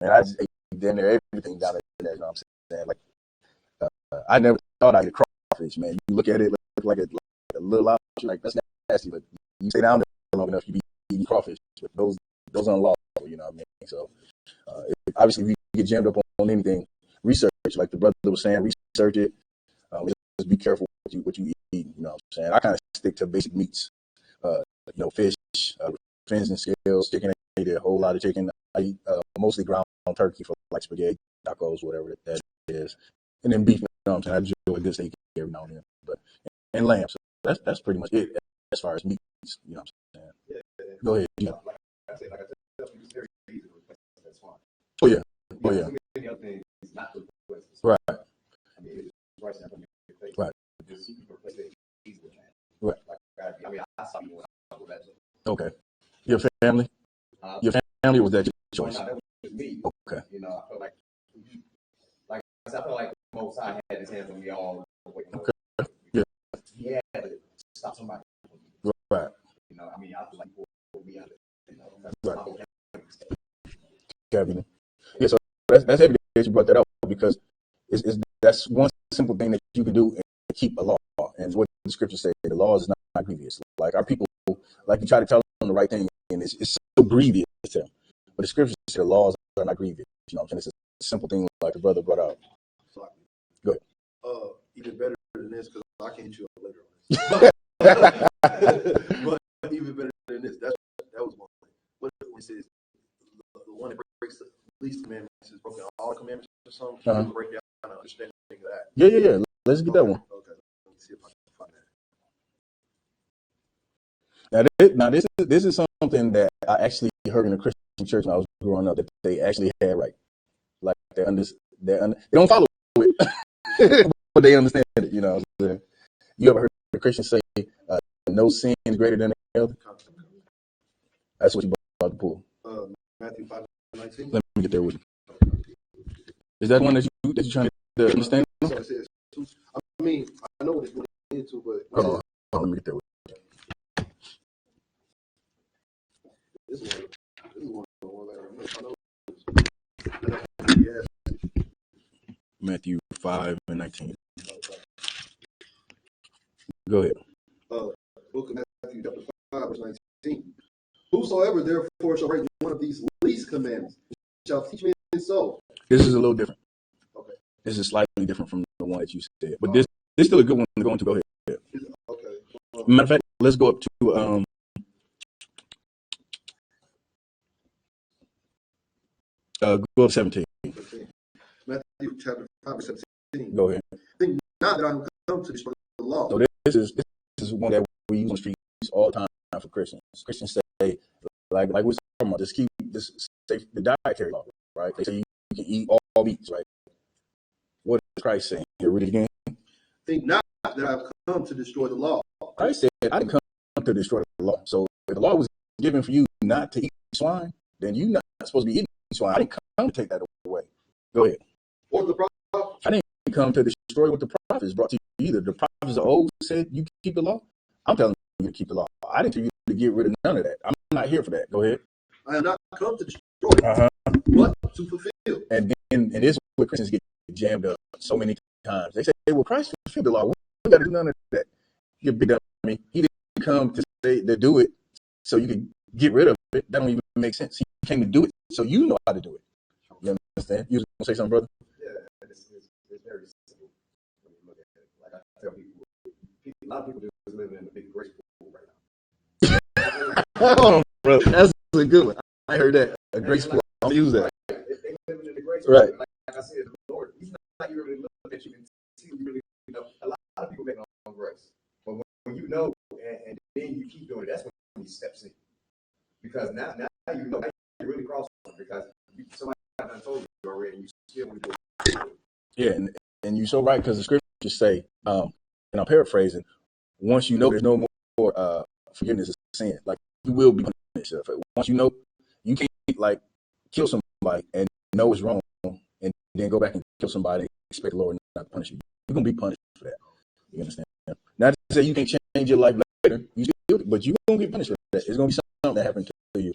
and I just ate down there, everything down there, you know what I'm saying, like, I never thought I'd get crawfish, man. You look at it, look like a little lobster, like, that's nasty, but you stay down there long enough, you be eating crawfish, but those unlawful, you know what I mean? So, obviously, if you get jammed up on anything, research, like the brother was saying, research it. Just be careful what you eat, you know what I'm saying? I kind of stick to basic meats, you know, fish, fins and scales, chicken, I eat a whole lot of chicken. I eat mostly ground turkey for like spaghetti, tacos, whatever that is. And then beef, you know what I'm saying? I enjoy a good steak every now and then. And lamb, so that's pretty much it as far as meats, you know what I'm saying? Yeah. Go ahead. Yeah. Like I said, it's very easy to replace. That's fine. Oh yeah. Oh yeah. So many other things not to replace. Right. I mean, it's right now from your face. Right. Just you can replace it easily. Right. Like, I mean, I saw you when I go back to. Okay. Your family? Your family, or was that your choice? No, that was just me. Okay. You know, I felt like I said, I felt like Most High had his hands on me all the way. Okay. Yeah. He had to stop somebody. Right. You know, I mean, I feel like he pulled me out of it. You know, Right. Yeah, so that's heavy that you brought that up because that's one simple thing that you can do and keep a law. And what the scriptures say, the law is not grievous. Like our people, like you try to tell them the right thing, and it's so grievous to them. But the scriptures say the laws are not grievous. You know what I'm saying? It's a simple thing like the brother brought out. Go ahead. Even better than this, because I can hit you up later on. But even better than this, that was one thing. What it says, the one that breaks the least commandments is broken all the commandments or something. Break down and understanding of that. Yeah. Let's get that one. Okay. Let me see if I can find that. Now this is something that I actually heard in a Christian church when I was growing up that they actually had right. Like they don't follow it, but they understand it. You know, you ever heard a Christian say, "No sin is greater than the other"? That's what you brought to pull. Matthew 5:19. Let me get there with you. Is that one that you're trying to understand? So it says, I mean, I know what it's going into, but Let me get there with you. This is one of the ones I know. Yes. Matthew 5:19. Go ahead. Book of Matthew, chapter 5, verse 19. Whosoever therefore shall break one of these least commandments shall teach men so. This is a little different. Okay. This is slightly different from the one that you said, but this is still a good one to go into. Go ahead. Okay. Matter of fact, let's go up to Go up 17. Matthew chapter 5, verse 17. Go ahead. Think not that I'm come to destroy the law. So this is one that we use on the streets all the time for Christians. Christians say, like we're talking about, just keep this say the dietary law, right? They say you can eat all meats, right? What is Christ saying? Here, read it again. Think not that I've come to destroy the law. Christ said, I didn't come to destroy the law. So if the law was given for you not to eat swine, then you're not supposed to be eating swine. I didn't come to take that away. Go ahead. Or the prophet. I didn't come to destroy what the prophets brought to you either. The prophets of old said you keep the law. I'm telling you to keep the law. I didn't tell you to get rid of none of that. I'm not here for that. Go ahead. I am not come to destroy, but to fulfill. And this is where Christians get jammed up so many times. They say, well, Christ fulfilled the law. We got to do none of that. You're big dummy. He didn't come to say to do it so you can get rid of it. That don't even make sense. He came to do it so you know how to do it. You understand? You was going to say something, brother? Yeah, it's very simple when you look at it. Like I tell people, a lot of people just living in a big grace pool right now. Hold on, brother. That's a good one. I heard that. A grace pool. I'll use that. If they living in the grace Right. pool, like I said, the Lord, He's not you really look at you and see you really know. A lot of people make on grace, but when you know and then you keep doing it, that's when He steps in. Because now you know, now you're really crossing because somebody done told you already, and you still want to do it. Yeah, and you're so right because the scriptures say, and I'm paraphrasing, once you know there's no more forgiveness of sin, like you will be punished. Once you know, you can't like kill somebody and know it's wrong and then go back and kill somebody and expect the Lord not to punish you. You're gonna be punished for that. You understand? Not to say you can't change your life later, but you're gonna get punished for that. It's gonna be something that happened to you.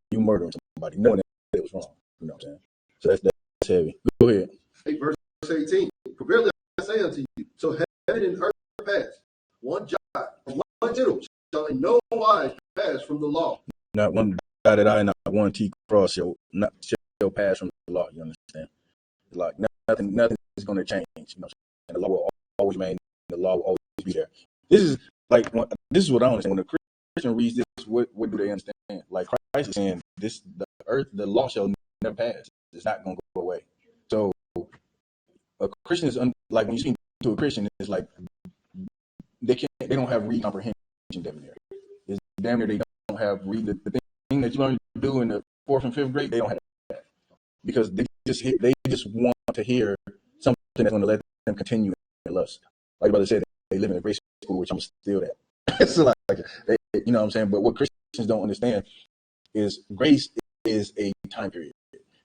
You murdering somebody, knowing that it was wrong. You know what I'm saying? So that's heavy. Go ahead. Hey, verse 18. For verily I say unto you, so heaven and earth pass, one jot or one tittle shall in no wise pass from the law. Not one dotted I, not one T cross shall pass from the law. You understand? Like nothing is going to change. You know, and the law will always remain. The law will always be there. This is what I understand. When a Christian reads this, what do they understand? Like Christ is saying, the law shall never pass. It's not going to go away. So a Christian is like when you speak to a Christian, it's like they don't have read comprehension damn near. It's damn near they don't have read the thing that you learn to do in the 4th and 5th grade. They don't have that because they just want to hear something that's going to let them continue in lust. Like your brother said, they live in a grace school, which I'm still that. So like you know what I'm saying. But what Christians don't understand is grace is a time period.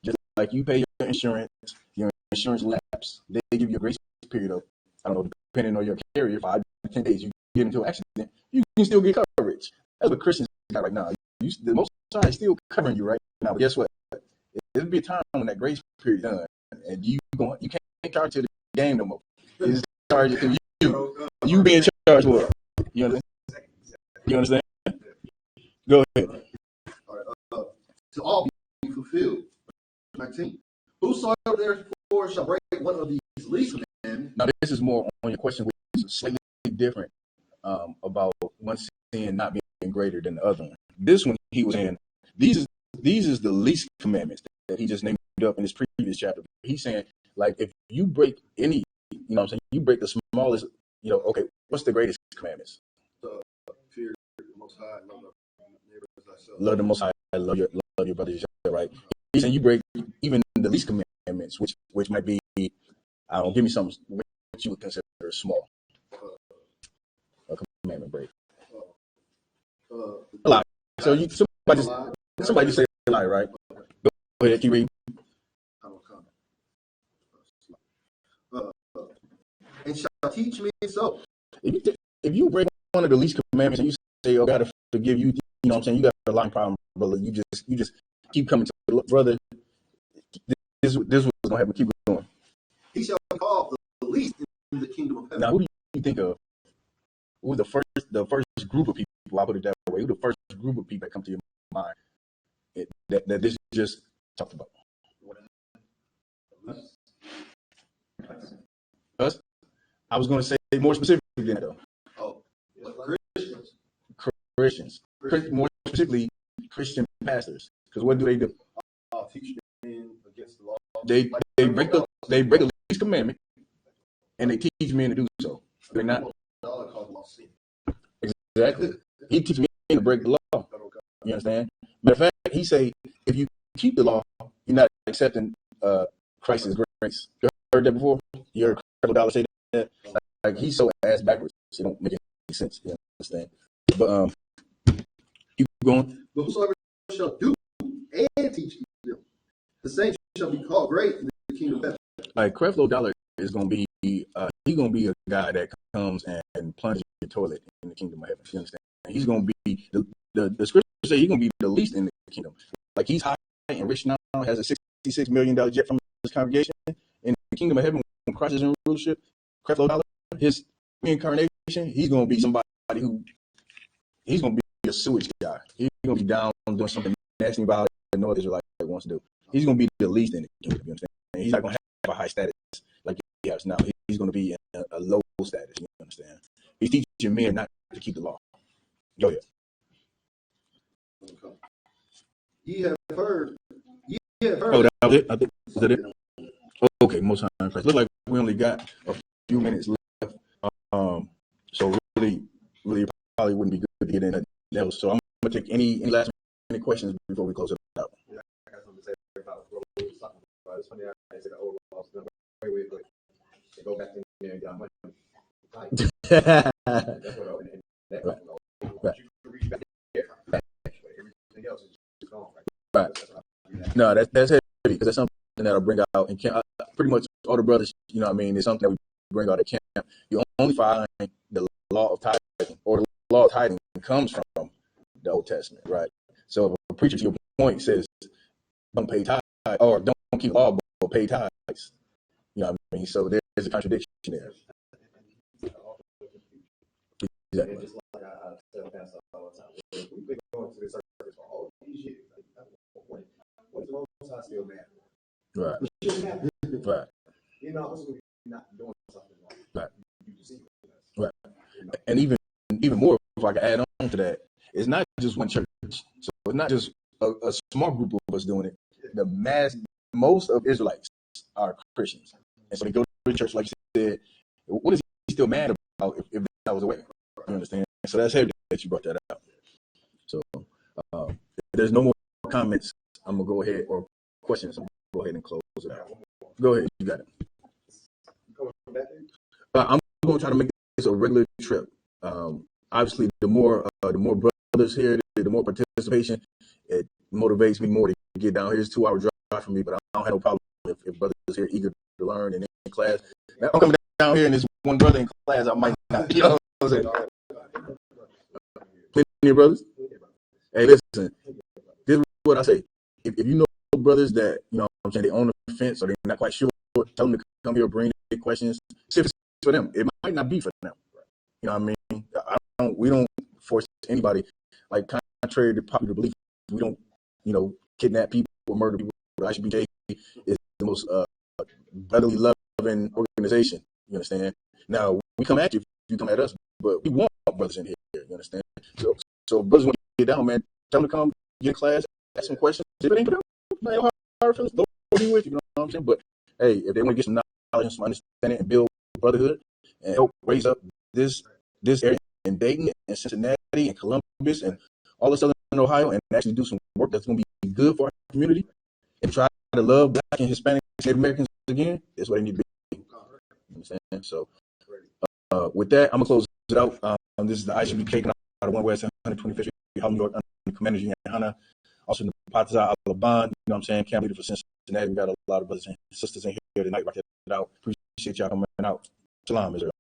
Just like you pay your insurance lapse, they give you a grace period of, I don't know, depending on your carrier, 5 to 10 days. You get into an accident, you can still get coverage. That's what Christians got right now. The Most High is still covering you right now. But guess what? There'll be a time when that grace period is done, and you can't charge to the game no more. It's charged to you being charged for it. You understand? Go ahead. All right, to all be fulfilled. 19. Whosoever therefore shall break one of these least commandments. Now this is more on your question, which is slightly different about one sin not being greater than the other one. This one he was saying these is the least commandments that he just named up in his previous chapter. He's saying like if you break any, you know what I'm saying, you break the smallest, you know, okay, what's the greatest commandments? Fear the Most High, love your neighbor as thyself. Love the Most High, love your brothers, right? He's saying you break even the least commandments, which might be, I don't give me something which you would consider small. A commandment break. A lie. So somebody just say a lie, right? Go ahead, keep reading. And shall teach me so. If you break one of the least commandments and you say, "Oh, I gotta forgive you," you know what I'm saying? You got a lying problem, brother. You just keep coming to the brother. This was gonna happen. Keep going. He shall be called the least in the kingdom of heaven. Now, who do you think of? Who was the first group of people? I'll put it that way. Who the first group of people that come to your mind that this just talked about? Us? I was going to say more specifically than that, though. Oh, Christians. More specifically, Christian pastors. Because what do they do? Teach men against the law. They break the least commandment, and they teach men to do so. They're not exactly. He teaches men to break the law. You understand? Matter of fact, he say if you keep the law, you're not accepting Christ's grace. You heard that before? You heard $2 say that? Like he's so ass backwards. It don't make any sense. You understand? But keep going. But whosoever shall do and teach them, the same shall be called great in the kingdom of heaven. Like Creflo Dollar is gonna be he's gonna be a guy that comes and plunges your toilet in the kingdom of heaven. You understand? He's gonna be the scripture say he's gonna be the least in the kingdom. Like he's high and rich now, has a $66 million jet from his congregation. In the kingdom of heaven, when Christ is in rulership, Creflo Dollar, his reincarnation, he's gonna be somebody who he's gonna be a sewage guy. He's gonna be down doing something nasty about it no Israelite wants to do. He's gonna be the least in the kingdom. You understand? And he's not gonna have a high status like he has now. He's gonna be in a low status. You understand? He's teaching men not to keep the law. Go ahead. Ye have heard. Oh, that was it? I think, was that it? Okay, most high Christ. Looks like we only got a few minutes left. So really probably wouldn't be good to get in that else. So I'm gonna take any last minute questions before we close it out. Yeah, I got something to say about what we were talking about. It's funny I said the old laws done away with, but they go back in there and got money. Right. That's what Right. You can reach back there, but everything else is just gone. Right. No, that's heavy because that's something that'll bring out and pretty much all the brothers. You know what I mean? It's something that we bring out at camp. You only find the law of tithing, or the law of tithing comes from the Old Testament, right? So if a preacher, to your point, says don't pay tithe or don't keep law but pay tithes, you know what I mean? So there's a contradiction there. Exactly. And just like I tell Pastor all the time, we've been going to this circus for all these years. What is the Most High still mad? Right. Right. You know, also not doing something wrong. Right. You see right. And even more, if I can add on to that, it's not just one church. So it's not just a small group of us doing it. Most of Israelites are Christians. And so they go to church, like you said. What is he still mad about if that was away? You understand? So that's heavy that you brought that out. So if there's no more comments, I'm going to go ahead, or questions, I'm going to go ahead and close it out. Go ahead, you got it. I'm going to try to make this a regular trip. Obviously, the more brothers here, the more participation, it motivates me more to get down here. It's a 2-hour drive for me, but I don't have no problem if brothers here eager to learn and in class. Now, I'm coming down here and there's one brother in class, I might not. You know what I'm saying? Plenty of brothers. Hey, listen, this is what I say. If you know brothers that, you know what I'm saying, they own the fence or they're not quite sure, tell them to come here, bring their questions. See if it's for them. It might not be for them. You know what I mean? We don't force anybody. Like, contrary to popular belief, we don't, kidnap people or murder people. The ISUPK is the most brotherly loving organization. You understand? Now, we come at you if you come at us, but we want brothers in here. You understand? So brothers want to get down, man. Tell them to come, get in class, ask some questions. If it ain't for them, man, how hard feelings, don't be with you. You know what I'm saying? But hey, if they want to get some knowledge and some understanding and build brotherhood and help raise up this area in Dayton and Cincinnati and Columbus and all the Southern Ohio, and actually do some work that's going to be good for our community and try to love Black and Hispanic Native Americans again, that's what they need to be. You understand? So with that, I'm going to close it out. This is the ISUPK out of 1 West 125th Street, New York, under Commander Hannah. Also in the Patazah Alaban, you know what I'm saying, camp leader for Cincinnati. We got a lot of brothers and sisters in here tonight. Rock it out. Appreciate y'all coming out. Shalom, Israel.